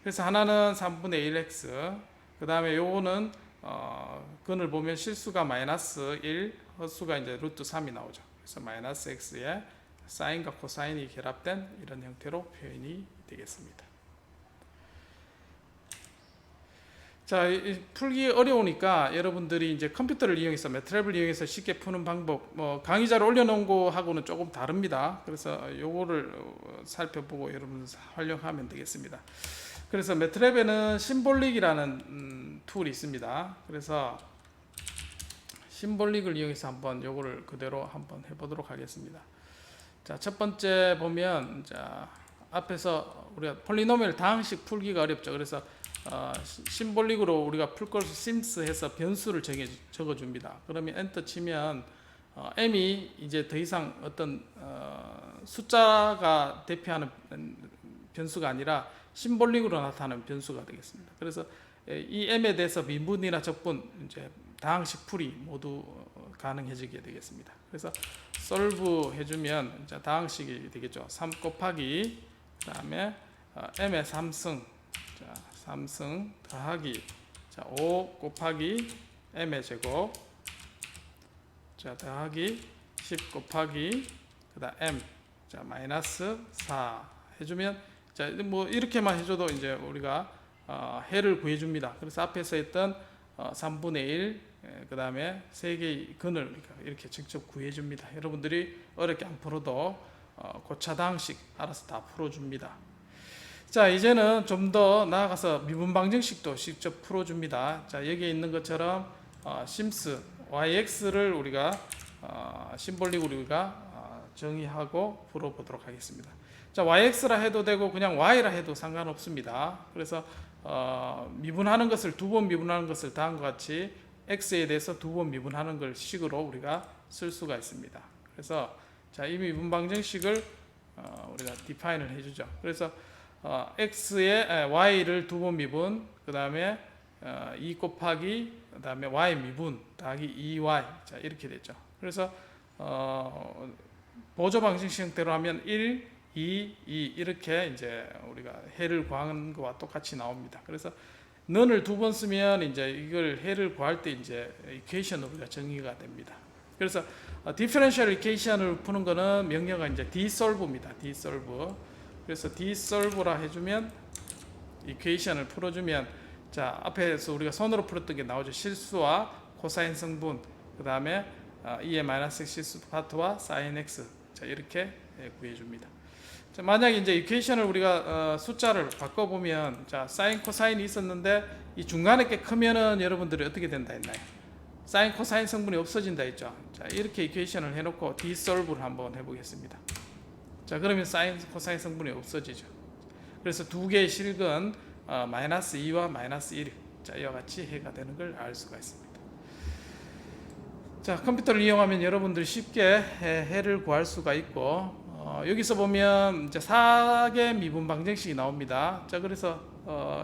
[SPEAKER 1] 그래서 하나는 3분의 1x, 그 다음에 요거는 근을 보면 실수가 마이너스 1, 헛수가 이제 루트 3이 나오죠. 그래서 마이너스 x에 사인과 코사인이 결합된 이런 형태로 표현이 되겠습니다. 자, 풀기 어려우니까 여러분들이 이제 컴퓨터를 이용해서 매트랩을 이용해서 쉽게 푸는 방법, 뭐 강의자를 올려놓은 거하고는 조금 다릅니다. 그래서 요거를 살펴보고 여러분 활용하면 되겠습니다. 그래서 매트랩에는 심볼릭이라는 툴이 있습니다. 그래서 심볼릭을 이용해서 한번 요거를 그대로 한번 해보도록 하겠습니다. 자, 첫 번째 보면, 자, 앞에서 우리가 폴리노미얼 다항식 풀기가 어렵죠. 그래서 심볼릭으로 우리가 풀 것을 심스 해서 변수를 적어줍니다. 그러면 엔터 치면 m이 이제 더 이상 어떤 숫자가 대표하는 변수가 아니라 심볼릭으로 나타나는 변수가 되겠습니다. 그래서 이 m에 대해서 미분이나 적분, 이제 다항식 풀이 모두 가능해지게 되겠습니다. 그래서 솔브 해주면 이제 다항식이 되겠죠. 3 곱하기, 그 다음에 m의 3승, 자 3승 더하기, 자 5 곱하기 m의 제곱, 자 더하기 10 곱하기 그 다음 m, 자 마이너스 4 해주면, 자 뭐 이렇게만 해줘도 이제 우리가 해를 구해줍니다. 그래서 앞에서 했던 3분의 1, 그 다음에 3개의 근을 이렇게 직접 구해줍니다. 여러분들이 어렵게 안 풀어도 고차다항식 알아서 다 풀어줍니다. 자 이제는 좀 더 나아가서 미분 방정식도 직접 풀어줍니다. 자 여기에 있는 것처럼 심스 yx를 우리가 심볼릭으로 우리가 정의하고 풀어보도록 하겠습니다. 자 yx라 해도 되고 그냥 y라 해도 상관없습니다. 그래서 미분하는 것을 2번 미분하는 것을 다음과 같이 x에 대해서 2번 미분하는 걸 식으로 우리가 쓸 수가 있습니다. 그래서 자 이 미분 방정식을 우리가 디파인을 해주죠. 그래서 x에 y를 2번 미분, 그 다음에 2 곱하기, 그 다음에 y 미분 더하기 2y, 자 이렇게 됐죠. 그래서 보조 방정식 형태로 하면 1, 2, 2 이렇게 이제 우리가 해를 구하는 것과 똑같이 나옵니다. 그래서 넌을 2번 쓰면 이제 이걸 해를 구할 때 이제 이퀘이션으로 우리가 정의가 됩니다. 그래서 디퍼런셜 이퀘이션을 푸는 거는 명령어가 이제 dsolve입니다. dsolve. 그래서 dsolve라 해주면 이퀘이션을 풀어주면, 자 앞에서 우리가 손으로 풀었던 게 나오죠. 실수와 코사인 성분, 그 다음에 2의 마이너스 x 실수 파트와 사인 x, 자 이렇게 구해줍니다. 자, 만약에 이제 이퀘이션을 우리가 숫자를 바꿔보면, 자 사인 코사인이 있었는데 이 중간에 게 크면은 여러분들이 어떻게 된다 했나요? 사인 코사인 성분이 없어진다 했죠. 자 이렇게 이퀘이션을 해놓고 dsolve를 한번 해보겠습니다. 자 그러면 사인 코사인 성분이 없어지죠. 그래서 두 개의 실근, 마이너스 2와 마이너스 1, 자, 이와 같이 해가 되는 걸 알 수가 있습니다. 자, 컴퓨터를 이용하면 여러분들이 쉽게 해를 구할 수가 있고, 여기서 보면 이제 4개 미분 방정식이 나옵니다. 자, 그래서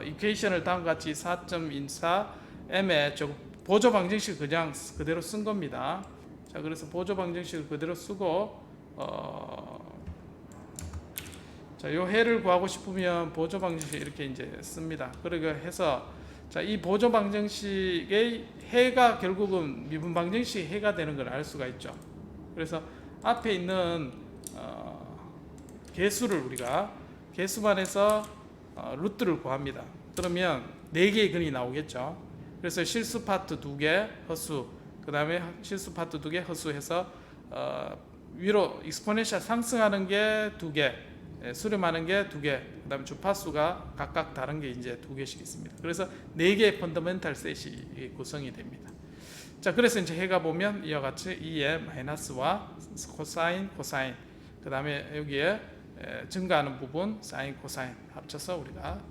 [SPEAKER 1] 이퀘이션을 다음과 같이 4.14 m의 보조 방정식을 그냥 그대로 쓴 겁니다. 자, 그래서 보조 방정식을 그대로 쓰고 자, 요 해를 구하고 싶으면 보조 방정식 이렇게 이제 씁니다. 그러게 해서 자, 이 보조 방정식의 해가 결국은 미분 방정식 해가 되는 걸 알 수가 있죠. 그래서 앞에 있는 개수를 우리가 개수반에서 루트를 구합니다. 그러면 4개의 근이 나오겠죠. 그래서 실수 파트 2개, 허수, 그 다음에 실수 파트 2개, 허수 해서 위로 익스포넨셜 상승하는 게 2개, 수렴하는 게 2개, 그 다음에 주파수가 각각 다른 게 이제 2개씩 있습니다. 그래서 4개의 펀더멘탈 셋이 구성이 됩니다. 자, 그래서 이제 해가 보면 이와 같이 2의 마이너스와 코사인, 코사인, 그 다음에 여기에 증가하는 부분 사인, 코사인 합쳐서 우리가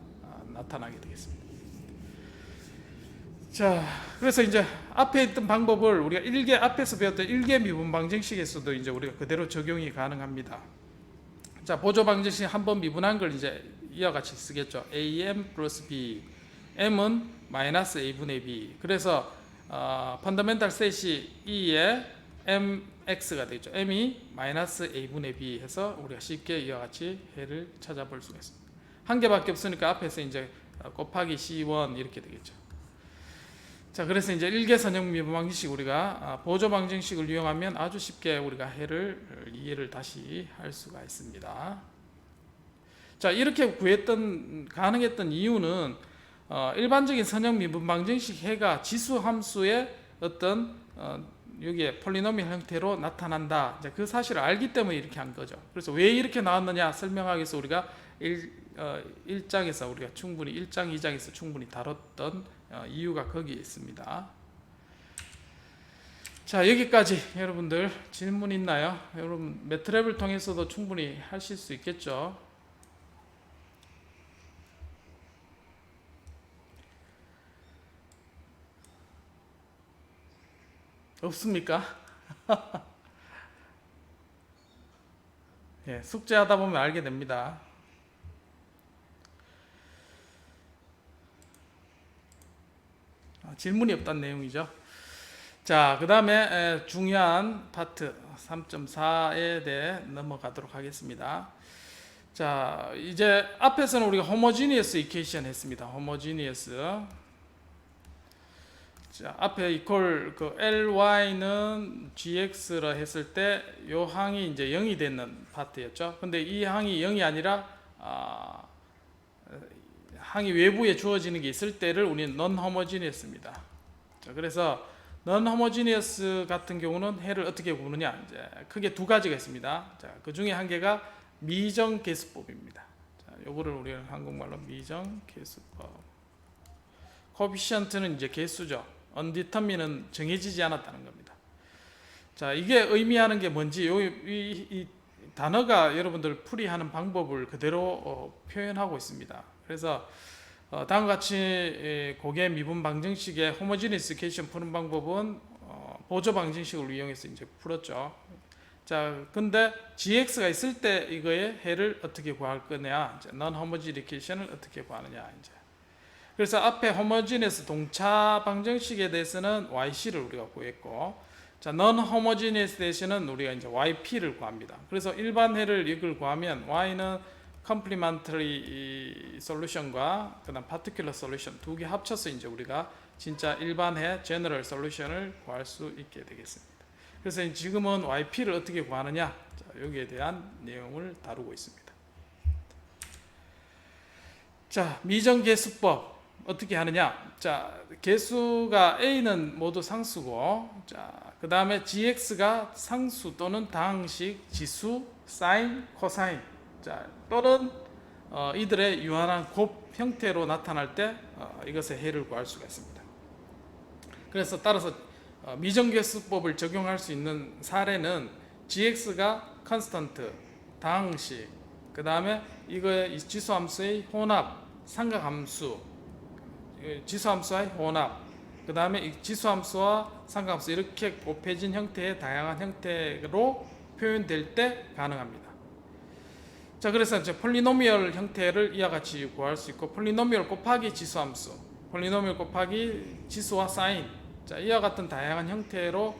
[SPEAKER 1] 나타나게 되겠습니다. 자, 그래서 이제 앞에 있던 방법을 우리가 앞에서 배웠던 1개 미분 방정식에서도 이제 우리가 그대로 적용이 가능합니다. 자, 보조 방정식 한번 미분한 걸 이제 이와 같이 쓰겠죠. AM 플러스 B, M은 마이너스 A분의 B. 그래서 펀더멘탈 셋이 E에 MX가 되겠죠. M이 마이너스 A분의 B 해서 우리가 쉽게 이와 같이 해를 찾아볼 수가 있습니다. 한 개밖에 없으니까 앞에서 이제 곱하기 C1 이렇게 되겠죠. 자, 그래서 이제 1개 선형 미분 방정식 우리가 보조 방정식을 이용하면 아주 쉽게 우리가 해를 이해를 다시 할 수가 있습니다. 자, 이렇게 가능했던 이유는 일반적인 선형 미분 방정식 해가 지수 함수의 어떤 여기에 폴리노미얼 형태로 나타난다. 이제 그 사실을 알기 때문에 이렇게 한 거죠. 그래서 왜 이렇게 나왔느냐 설명하기 위해서 우리가 1장에서 우리가 충분히 1장, 2장에서 충분히 다뤘던 이유가 거기에 있습니다. 자, 여기까지 여러분들 질문 있나요? 여러분 매트랩을 통해서도 충분히 하실 수 있겠죠? 없습니까? 예, 숙제하다 보면 알게 됩니다. 질문이 없다는 내용이죠. 자, 그 다음에 중요한 파트 3.4에 대해 넘어가도록 하겠습니다. 자, 이제 앞에서는 우리가 호모지니어스 이퀘이션 했습니다. 호모지니어스. 자, 앞에 이퀄 그 LY는 GX라 했을 때 요 항이 이제 0이 되는 파트였죠. 근데 이 항이 0이 아니라 항이 외부에 주어지는 게 있을 때를 우리는 non homogeneous입니다. 자, 그래서 non homogeneous 같은 경우는 해를 어떻게 구느냐, 이제 크게 두 가지가 있습니다. 자, 그 중에 한 개가 미정 계수법입니다. 자, 요거를 우리가 한국말로 미정 계수법. 코피션트는 이제 개수죠. undetermined는 정해지지 않았다는 겁니다. 자, 이게 의미하는 게 뭔지 이 단어가 여러분들 풀이하는 방법을 그대로 표현하고 있습니다. 그래서 다음과 같이 고개 미분 방정식의 호모지니스 이퀘이션 푸는 방법은 보조 방정식을 이용해서 이제 풀었죠. 자, 근데 GX가 있을 때 이거의 해를 어떻게 구할 거냐, 이제 non homogeneous 이퀘이션을 어떻게 구하느냐 이제. 그래서 앞에 호모지니스 동차 방정식에 대해서는 YC를 우리가 구했고, 자, non homogeneous 대신은 우리가 이제 YP를 구합니다. 그래서 일반 해를 이걸 구하면 Y는 complementary solution과 그다음 particular solution 두 개 합쳐서 이제 우리가 진짜 일반해 general solution을 구할 수 있게 되겠습니다. 그래서 지금은 YP를 어떻게 구하느냐, 자, 여기에 대한 내용을 다루고 있습니다. 자, 미정계수법 어떻게 하느냐. 자, 계수가 A는 모두 상수고, 자, 그 다음에 GX가 상수 또는 다항식, 지수, 사인, 코사인, 자, 또는 이들의 유한한 곱 형태로 나타날 때 이것의 해를 구할 수가 있습니다. 그래서 따라서 미정계수법을 적용할 수 있는 사례는 GX가 컨스턴트, 다항식, 그 다음에 이거의 지수함수의 혼합, 삼각함수, 지수함수와의 혼합, 그 다음에 지수함수와 삼각함수 이렇게 곱해진 형태의 다양한 형태로 표현될 때 가능합니다. 자, 그래서 이제 폴리노미얼 형태를 이와 같이 구할 수 있고, 폴리노미얼 곱하기 지수함수, 폴리노미얼 곱하기 지수와 사인, 자, 이와 같은 다양한 형태로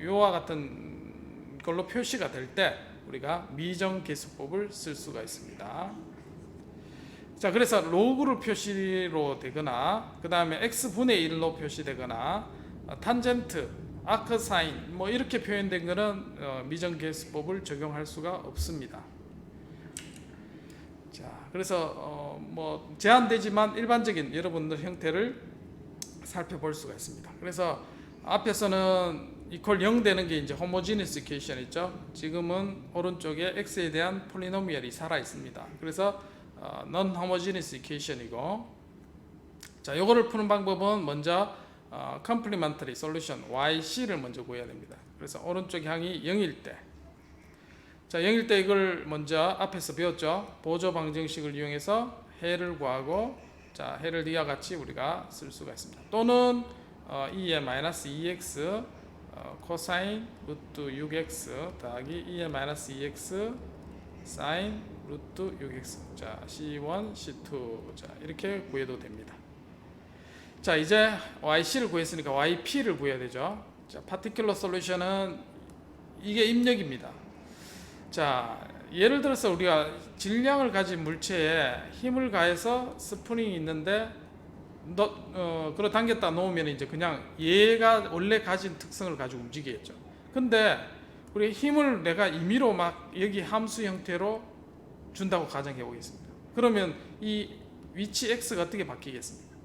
[SPEAKER 1] 이와 같은 걸로 표시가 될 때 우리가 미정계수법을 쓸 수가 있습니다. 자, 그래서 로그를 표시로 되거나, 그 다음에 x분의 1로 표시되거나, 탄젠트, 아크 사인 뭐 이렇게 표현된 것은 미정계수법을 적용할 수가 없습니다. 자, 그래서 뭐 제한되지만 일반적인 여러분들 형태를 살펴볼 수가 있습니다. 그래서 앞에서는 이퀄 0 되는 게 이제 호모지니스 이퀘이션 있죠. 지금은 오른쪽에 x에 대한 폴리노미얼이 살아 있습니다. 그래서 non homogeneous 이퀘이션이고, 자, 요거를 푸는 방법은 먼저 complementary solution yc를 먼저 구해야 됩니다. 그래서 오른쪽 향이 0일 때, 자, 0일 때 이걸 먼저 앞에서 배웠죠. 보조 방정식을 이용해서 해를 구하고, 자, 해를 이와 같이 우리가 쓸 수가 있습니다. 또는 2의 마이너스 2x 코사인 루트 6x 더하기 2의 마이너스 2x 사인 루트 6x, 자, C1, C2, 자, 이렇게 구해도 됩니다. 자, 이제 yc를 구했으니까 yp를 구해야 되죠. 자, 파티큘러 솔루션은 이게 입력입니다. 자, 예를 들어서 우리가 질량을 가진 물체에 힘을 가해서 스프링이 있는데 그걸 당겼다 놓으면 이제 그냥 얘가 원래 가진 특성을 가지고 움직이겠죠. 근데 우리 힘을 내가 임의로 막 여기 함수 형태로 준다고 가정해 보겠습니다. 그러면 이 위치 x가 어떻게 바뀌겠습니까?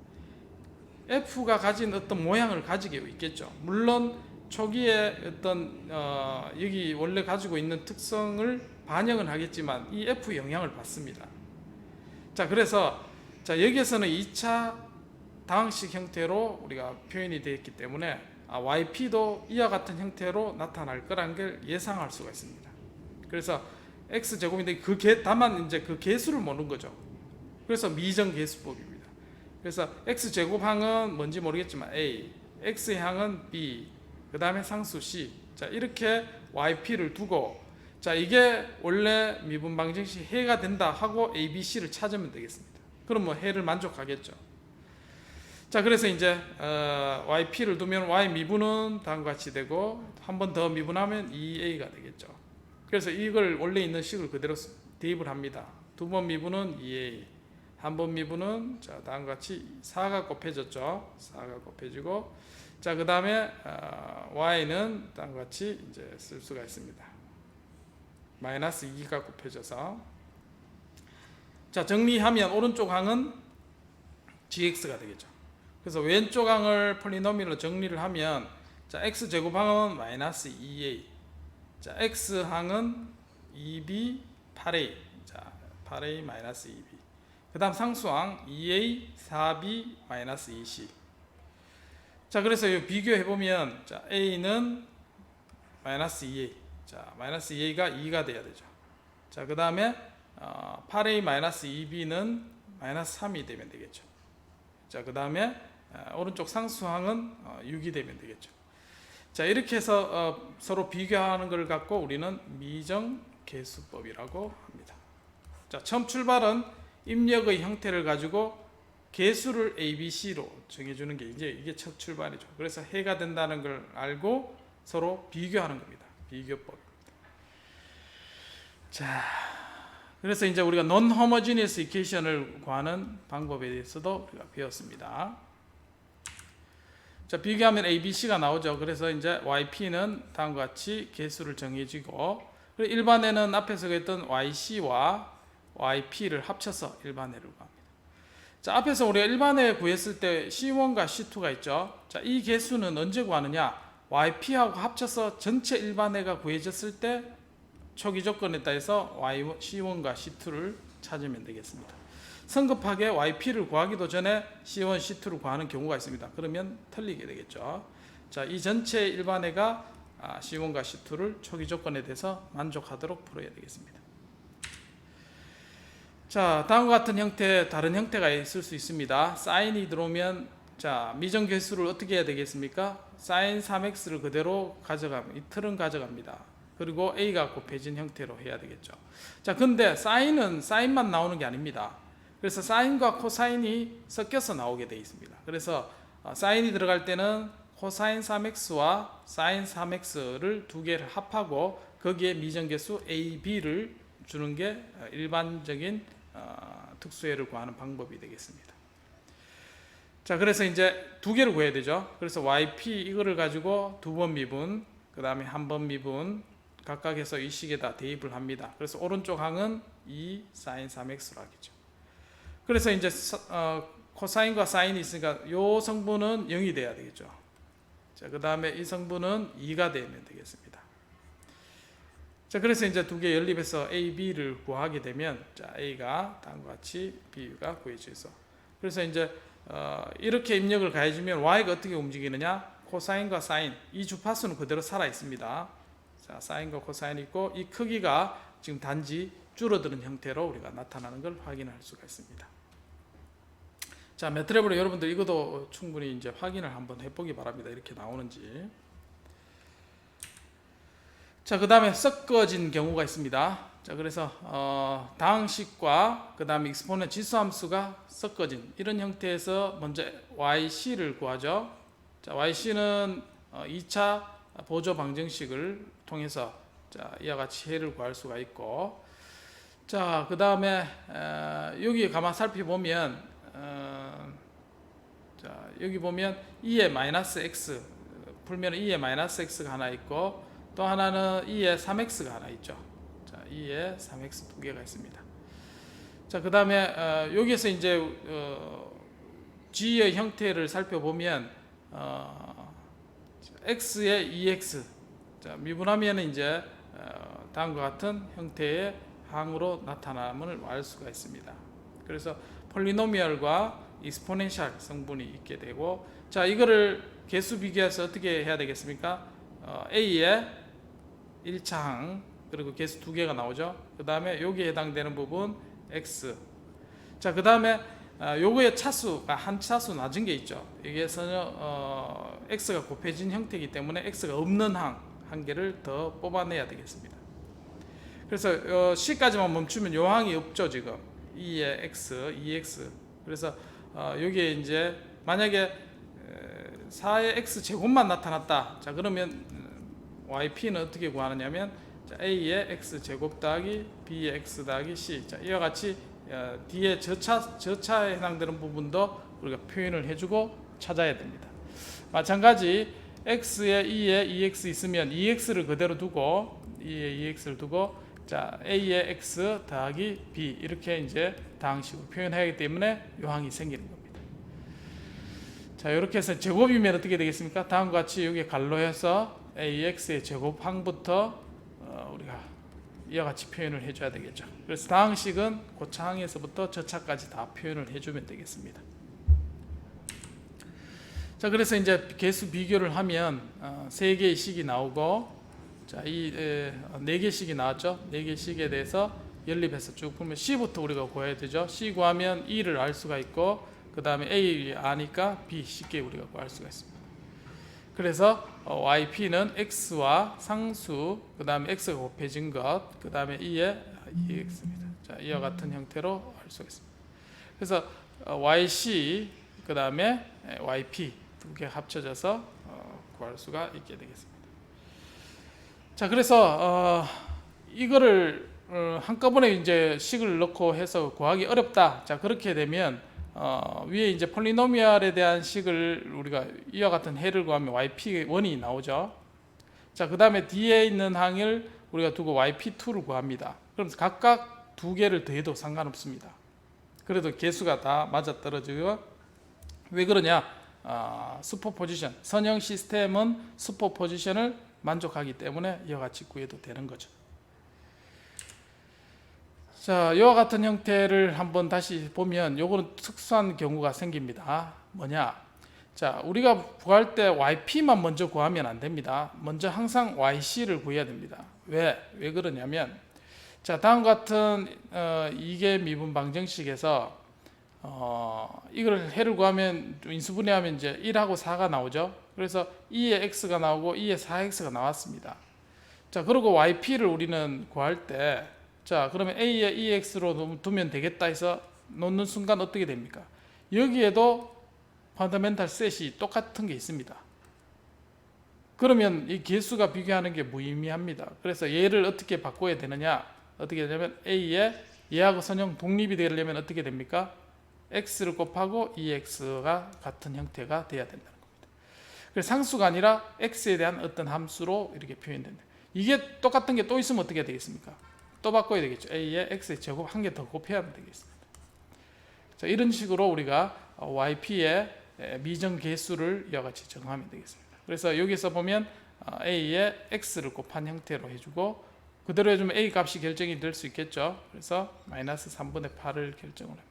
[SPEAKER 1] f가 가진 어떤 모양을 가지게 있겠죠. 물론 초기에 어떤 여기 원래 가지고 있는 특성을 반영은 하겠지만 이 f 영향을 받습니다. 자, 그래서 자, 여기에서는 2차 다항식 형태로 우리가 표현이 되어 있기 때문에 yp도 이와 같은 형태로 나타날 거란 걸 예상할 수가 있습니다. 그래서 x제곱인데 다만 이제 그 개수를 모르는 거죠. 그래서 미정계수법입니다. 그래서 x제곱항은 뭔지 모르겠지만 a, x항은 b, 그 다음에 상수 c, 자, 이렇게 yp를 두고, 자, 이게 원래 미분 방정식 해가 된다 하고 a, b, c를 찾으면 되겠습니다. 그럼 뭐 해를 만족하겠죠. 자, 그래서 이제 yp를 두면 y 미분은 다음과 같이 되고, 한 번 더 미분하면 2a가 되겠죠. 그래서 이걸 원래 있는 식을 그대로 대입을 합니다. 두 번 미분은 2a, 한 번 미분은 자, 다음과 같이 4가 곱해졌죠. 4가 곱해지고, 자, 그 다음에 y는 다음과 같이 이제 쓸 수가 있습니다. 마이너스 2가 곱해져서, 자, 정리하면 오른쪽 항은 gx가 되겠죠. 그래서 왼쪽 항을 폴리노미얼로 정리를 하면, 자, x제곱항은 마이너스 2a, 자, x항은 2b 8a, 자, 8a 마이너스 2b, 그 다음 상수항 2a 4b 마이너스 2c. 자, 그래서 이 비교해보면, 자, a는 마이너스 2a, 자, 마이너스 2a가 2가 돼야 되죠. 자, 그 다음에 8a 마이너스 2b는 마이너스 3이 되면 되겠죠. 자, 그 다음에 오른쪽 상수항은 6이 되면 되겠죠. 자, 이렇게 해서 서로 비교하는 걸 갖고 우리는 미정계수법이라고 합니다. 자, 처음 출발은 입력의 형태를 가지고 계수를 a, b, c로 정해주는 게 이게 첫 출발이죠. 그래서 해가 된다는 걸 알고 서로 비교하는 겁니다. 비교법. 자, 그래서 이제 우리가 non homogeneous equation을 구하는 방법에 대해서도 우리가 배웠습니다. 자, 비교하면 a, b, c가 나오죠. 그래서 이제 yp는 다음과 같이 계수를 정해지고, 그리고 일반에는 앞에서 했던 yc와 yp를 합쳐서 일반해를 구합니다. 자, 앞에서 우리가 일반해 구했을 때 C1과 C2가 있죠. 자, 이 계수는 언제 구하느냐? yp하고 합쳐서 전체 일반해가 구해졌을 때 초기 조건에 따라서 C1과 C2를 찾으면 되겠습니다. 성급하게 yp를 구하기도 전에 C1, C2를 구하는 경우가 있습니다. 그러면 틀리게 되겠죠. 자, 이 전체 일반해가 C1과 C2를 초기 조건에 대해서 만족하도록 풀어야 되겠습니다. 자, 다음과 같은 형태, 다른 형태가 있을 수 있습니다. 사인이 들어오면, 자, 미정계수를 어떻게 해야 되겠습니까? 사인 3x를 그대로 가져가면, 이 틀은 가져갑니다. 그리고 a가 곱해진 형태로 해야 되겠죠. 자, 근데 사인은 사인만 나오는 게 아닙니다. 그래서 사인과 코사인이 섞여서 나오게 되어 있습니다. 그래서 사인이 들어갈 때는 코사인 3x와 사인 3x를 두 개를 합하고 거기에 미정계수 a, b를 주는 게 일반적인 특수해를 구하는 방법이 되겠습니다. 자, 그래서 이제 두 개를 구해야 되죠. 그래서 yp 이거를 가지고 두 번 미분, 그 다음에 한 번 미분 각각에서 이 식에다 대입을 합니다. 그래서 오른쪽 항은 2 sin 3x로 하겠죠. 그래서 이제 코사인과 사인이 있으니까 이 성분은 0이 돼야 되겠죠. 자, 그 다음에 이 성분은 2가 되면 되겠습니다. 자, 그래서 이제 두 개 연립해서 A, B를 구하게 되면, 자, A가 다음과 같이 B가 구해져서, 그래서 이제 이렇게 입력을 가해주면 Y가 어떻게 움직이느냐? 코사인과 사인, 이 주파수는 그대로 살아 있습니다. 자, 사인과 코사인이 있고 이 크기가 지금 단지 줄어드는 형태로 우리가 나타나는 걸 확인할 수가 있습니다. 자, 매트랩으로 여러분들 이것도 충분히 이제 확인을 한번 해보기 바랍니다. 이렇게 나오는지. 자, 그 다음에 섞어진 경우가 있습니다. 자, 그래서 다항식과 그 다음에 익스포넨트 지수함수가 섞어진 이런 형태에서 먼저 yc를 구하죠. 자, yc는 2차 보조 방정식을 통해서, 자, 이와 같이 해를 구할 수가 있고, 자, 그 다음에 여기 가만 살펴보면, 자, 여기 보면 2의 마이너스 x 풀면 2의 마이너스 x가 하나 있고, 또 하나는 2의 3x가 하나 있죠. 자, 2의 3x 두 개가 있습니다. 자, 그 다음에 여기에서 이제 g의 형태를 살펴보면 x의 2x, 자, 미분하면 이제 다음과 같은 형태의 항으로 나타남을 알 수가 있습니다. 그래서 폴리노미얼과 익스포넨셜 성분이 있게 되고, 자, 이거를 개수 비교해서 어떻게 해야 되겠습니까? a의 1차 항, 그리고 개수 두 개가 나오죠. 그 다음에 여기에 해당되는 부분 x. 자, 그 다음에 요거의 차수가 한 차수 낮은 게 있죠. 여기에서는 x가 곱해진 형태이기 때문에 x가 없는 항 한 개를 더 뽑아내야 되겠습니다. 그래서 c까지만 멈추면 요 항이 없죠. 지금 2의 x, 2x. 그래서 여기에 이제 만약에 4의 x 제곱만 나타났다. 자, 그러면 yp는 어떻게 구하느냐면, 자, a의 x 제곱 더하기 b의 x 더하기 c. 자, 이와 같이 뒤에 저차에 해당되는 부분도 우리가 표현을 해주고 찾아야 됩니다. 마찬가지 x에 2에 2x 있으면 2x를 그대로 두고 2에 2x를 두고, 자, a의 x 더하기 b 이렇게 이제 다항식으로 표현해야 하기 때문에 요 항이 생기는 겁니다. 자, 이렇게 해서 제곱이면 어떻게 되겠습니까? 다음과 같이 여기 갈로해서 ax의 제곱항부터 우리가 이와 같이 표현을 해줘야 되겠죠. 그래서 다항식은 고차항에서부터 저차까지 다 표현을 해주면 되겠습니다. 자, 그래서 이제 개수 비교를 하면 3개의 식이 나오고, 자, 이 4개 식이 나왔죠. 4개 식에 대해서 연립해서 쭉 보면 C부터 우리가 구해야 되죠. C 구하면 E를 알 수가 있고, 그 다음에 A 아니까 B 쉽게 우리가 구할 수가 있습니다. 그래서 YP는 X와 상수, 그 다음에 X가 곱해진 것, 그 다음에 2의 2X입니다. 자, 이와 같은 형태로 알 수가 있습니다. 그래서 YC, 그 다음에 YP 두 개 합쳐져서 구할 수가 있게 되겠습니다. 자, 그래서 이거를 한꺼번에 이제 식을 넣고 해서 구하기 어렵다. 자, 그렇게 되면 위에 이제 폴리노미얼에 대한 식을 우리가 이와 같은 해를 구하면 yp1이 나오죠. 자, 그 다음에 뒤에 있는 항을 우리가 두고 yp2를 구합니다. 그럼 각각 두 개를 더해도 상관없습니다. 그래도 개수가 다 맞아떨어지고, 왜 그러냐? 슈퍼포지션, 선형 시스템은 슈퍼포지션을 만족하기 때문에 이와 같이 구해도 되는 거죠. 자, 이와 같은 형태를 한번 다시 보면 요거는 특수한 경우가 생깁니다. 뭐냐? 자, 우리가 구할 때 yp만 먼저 구하면 안 됩니다. 먼저 항상 yc를 구해야 됩니다. 왜 그러냐면, 자, 다음과 같은 이계 미분 방정식에서 이걸 해를 구하면 인수분해하면 이제 1하고 4가 나오죠. 그래서 2의 x가 나오고 2의 4x가 나왔습니다. 자, 그리고 yp를 우리는 구할 때, 자, 그러면 a에 2x로 두면 되겠다 해서 놓는 순간 어떻게 됩니까? 여기에도 펀더멘탈 셋이 똑같은 게 있습니다. 그러면 이 개수가 비교하는 게 무의미합니다. 그래서 얘를 어떻게 바꿔야 되느냐? 어떻게 되냐면 a에 얘하고 선형 독립이 되려면 어떻게 됩니까? x를 곱하고 2x가 같은 형태가 돼야 된다는 겁니다. 그래서 상수가 아니라 x에 대한 어떤 함수로 이렇게 표현된다. 이게 똑같은 게 또 있으면 어떻게 되겠습니까? 또 바꿔야 되겠죠. a에 x의 제곱 한 개 더 곱해야 되겠습니다. 자, 이런 식으로 우리가 yp의 미정 개수를 이와 같이 정하면 되겠습니다. 그래서 여기서 보면 a에 x를 곱한 형태로 해주고, 그대로 해주면 a 값이 결정이 될 수 있겠죠. 그래서 마이너스 3분의 8을 결정을 합니다.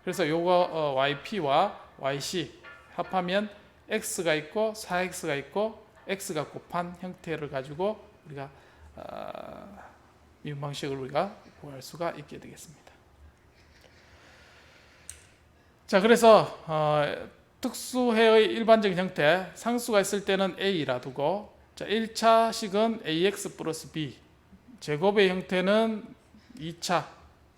[SPEAKER 1] 그래서 요거 yp와 yc 합하면 x가 있고 4x가 있고 x가 곱한 형태를 가지고 우리가 미분 방식을 우리가 구할 수가 있게 되겠습니다. 자, 그래서 특수해의 일반적인 형태, 상수가 있을 때는 a라 두고, 자, 1차 식은 ax 플러스 b, 제곱의 형태는 2차,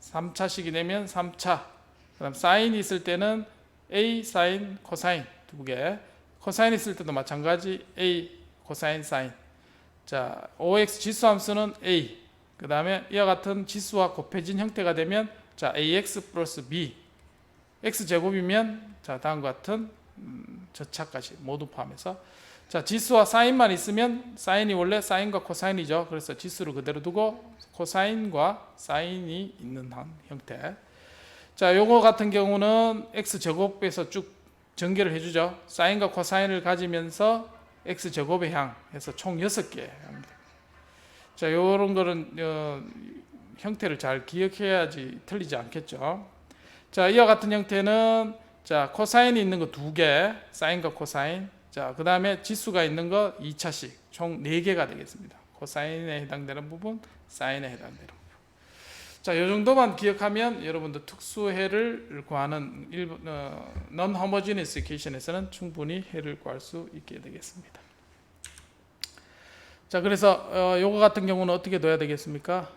[SPEAKER 1] 3차 식이 되면 3차, 그다음 사인이 있을 때는 a 사인 코사인 두 개, 코사인 있을 때도 마찬가지 a 코사인 사인. 자, ox 지수 함수는 a, 그 다음에 이와 같은 지수와 곱해진 형태가 되면, 자, ax 플러스 b, x 제곱이면, 자, 다음과 같은 저차까지 모두 포함해서, 자, 지수와 사인만 있으면 사인이 원래 사인과 코사인이죠. 그래서 지수를 그대로 두고 코사인과 사인이 있는 형태. 자, 요거 같은 경우는 x 제곱에서 쭉 전개를 해주죠. 사인과 코사인을 가지면서 x 제곱에 향해서 총 6개 합니다. 자, 요런 거는 형태를 잘 기억해야지 틀리지 않겠죠. 자, 이와 같은 형태는, 자, 코사인이 있는 거 2개, 사인과 코사인. 자, 그 다음에 지수가 있는 거 2차식, 총 4개가 되겠습니다. 코사인에 해당되는 부분, 사인에 해당되는 부분. 자, 이 정도만 기억하면 여러분들 특수해를 구하는 non-homogeneous equation에서는 충분히 해를 구할 수 있게 되겠습니다. 자, 그래서 요거 같은 경우는 어떻게 둬야 되겠습니까?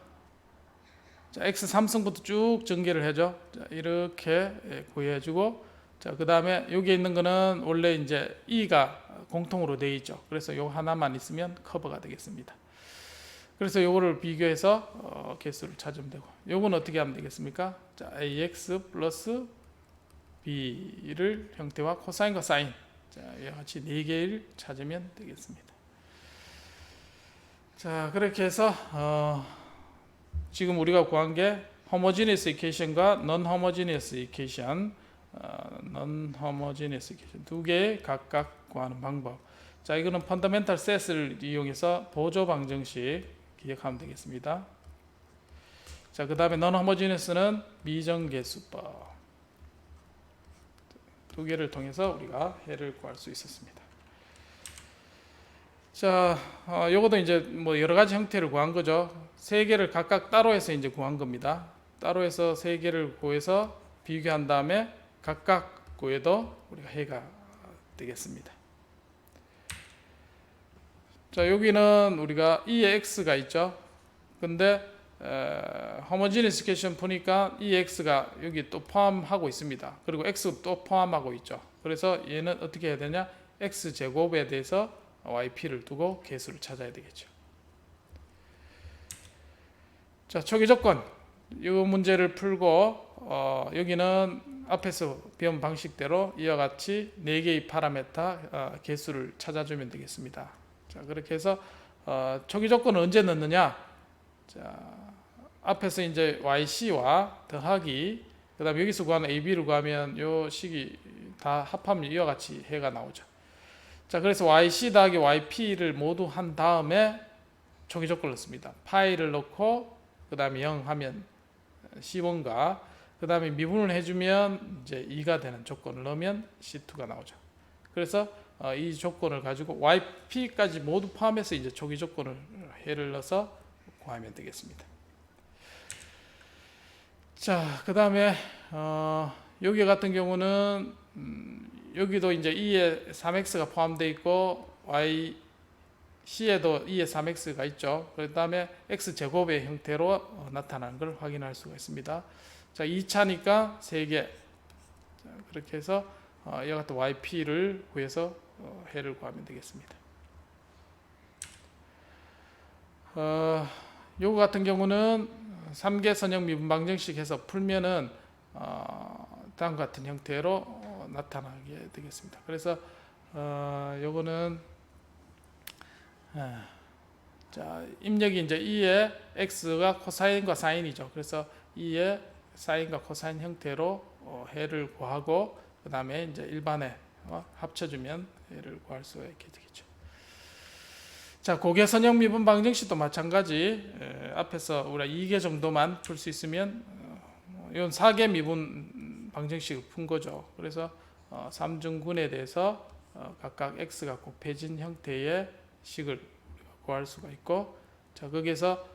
[SPEAKER 1] 자, x 3승부터 쭉 전개를 해줘. 자, 이렇게 구해주고, 자, 그 다음에 여기 있는 거는 원래 이제 e가 공통으로 되어 있죠. 그래서 요 하나만 있으면 커버가 되겠습니다. 그래서 요거를 비교해서 개수를 찾으면 되고, 요건 어떻게 하면 되겠습니까? 자, ax 플러스 b를 형태와 코사인과 사인, 자, 이와 같이 4개를 찾으면 되겠습니다. 자, 그렇게 해서 지금 우리가 구한 게 homogeneous equation과 non-homogeneous equation, non-homogeneous equation 두 개 각각 구하는 방법. 자, 이거는 펀더멘탈 셋을 이용해서 보조 방정식 기억하면 되겠습니다. 자, 그 다음에 non-homogeneous는 미정계수법 두 개를 통해서 우리가 해를 구할 수 있었습니다. 자, 요것도 이제 뭐 여러 가지 형태를 구한 거죠. 3개를 각각 따로 해서 이제 구한 겁니다. 따로 해서 3개를 구해서 비교한 다음에 각각 구해도 우리가 해가 되겠습니다. 자, 여기는 우리가 2의 x가 있죠. 근데 homogeneous equation 보니까 2의 x가 여기 또 포함하고 있습니다. 그리고 x 또 포함하고 있죠. 그래서 얘는 어떻게 해야 되냐? x 제곱에 대해서 yp를 두고 개수를 찾아야 되겠죠. 자, 초기 조건. 이 문제를 풀고 여기는 앞에서 배운 방식대로 이와 같이 4개의 파라메타 개수를 찾아주면 되겠습니다. 자, 그렇게 해서 초기 조건을 언제 넣느냐? 자, 앞에서 이제 yc와 더하기, 그다음 여기서 구하는 ab를 구하면 요 식이 다 합하면 이와 같이 해가 나오죠. 자, 그래서 yc 더하기 yp를 모두 한 다음에 초기 조건을 넣습니다. 파이를 넣고 그 다음에 0 하면 C1과 그 다음에 미분을 해주면 이제 2가 되는 조건을 넣으면 C2가 나오죠. 그래서 이 조건을 가지고 yp까지 모두 포함해서 이제 초기 조건을 해를 넣어서 구하면 되겠습니다. 자, 그 다음에 여기 같은 경우는 여기도 이제 2에 3x가 포함되어 있고 C에도 2에 3x가 있죠. 그 다음에 x제곱의 형태로 나타나는 걸 확인할 수가 있습니다. 자, 2차니까 3개. 그렇게 해서 이와 같은 yp를 구해서 해를 구하면 되겠습니다. 요거 같은 경우는 3개 선형 미분 방정식 해서 풀면은 다음과 같은 형태로 나타나게 되겠습니다. 그래서 요거는 자, 입력이 이제 2의 x가 코사인과 사인이죠. 그래서 2의 사인과 코사인 형태로 해를 구하고 그 다음에 이제 일반에 합쳐주면 해를 구할 수가 있게 되겠죠. 자, 고개선형 미분 방정식도 마찬가지. 앞에서 우리가 2개 정도만 풀 수 있으면 이건 4개 미분 방정식을 푼 거죠. 그래서 3중근에 대해서 각각 x가 곱해진 형태의 식을 구할 수가 있고, 자, 거기에서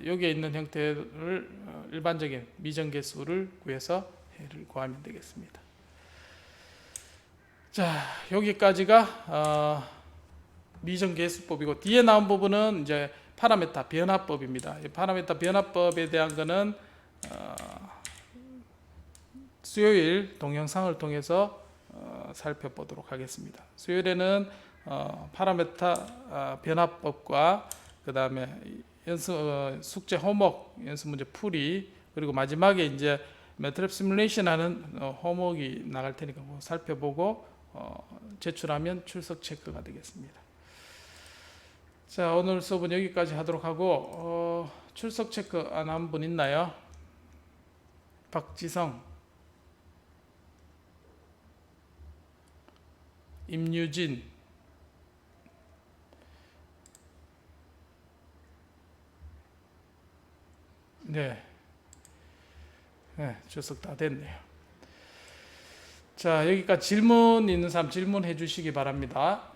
[SPEAKER 1] 여기에 있는 형태를 일반적인 미정계수를 구해서 해를 구하면 되겠습니다. 자, 여기까지가 미정계수법이고, 뒤에 나온 부분은 이제 파라메타 변화법입니다. 이 파라메타 변화법에 대한 거는 수요일 동영상을 통해서 살펴보도록 하겠습니다. 수요일에는 파라메타 변화법과 그 다음에 숙제 호목 연습 문제 풀이, 그리고 마지막에 이제 매트랩 시뮬레이션 하는 호목이 나갈 테니까 살펴보고 제출하면 출석 체크가 되겠습니다. 자, 오늘 수업은 여기까지 하도록 하고 출석 체크 안 한 분 있나요? 박지성, 임유진, 네, 출석 다 됐네요. 자, 여기까지 질문 있는 사람 질문해 주시기 바랍니다.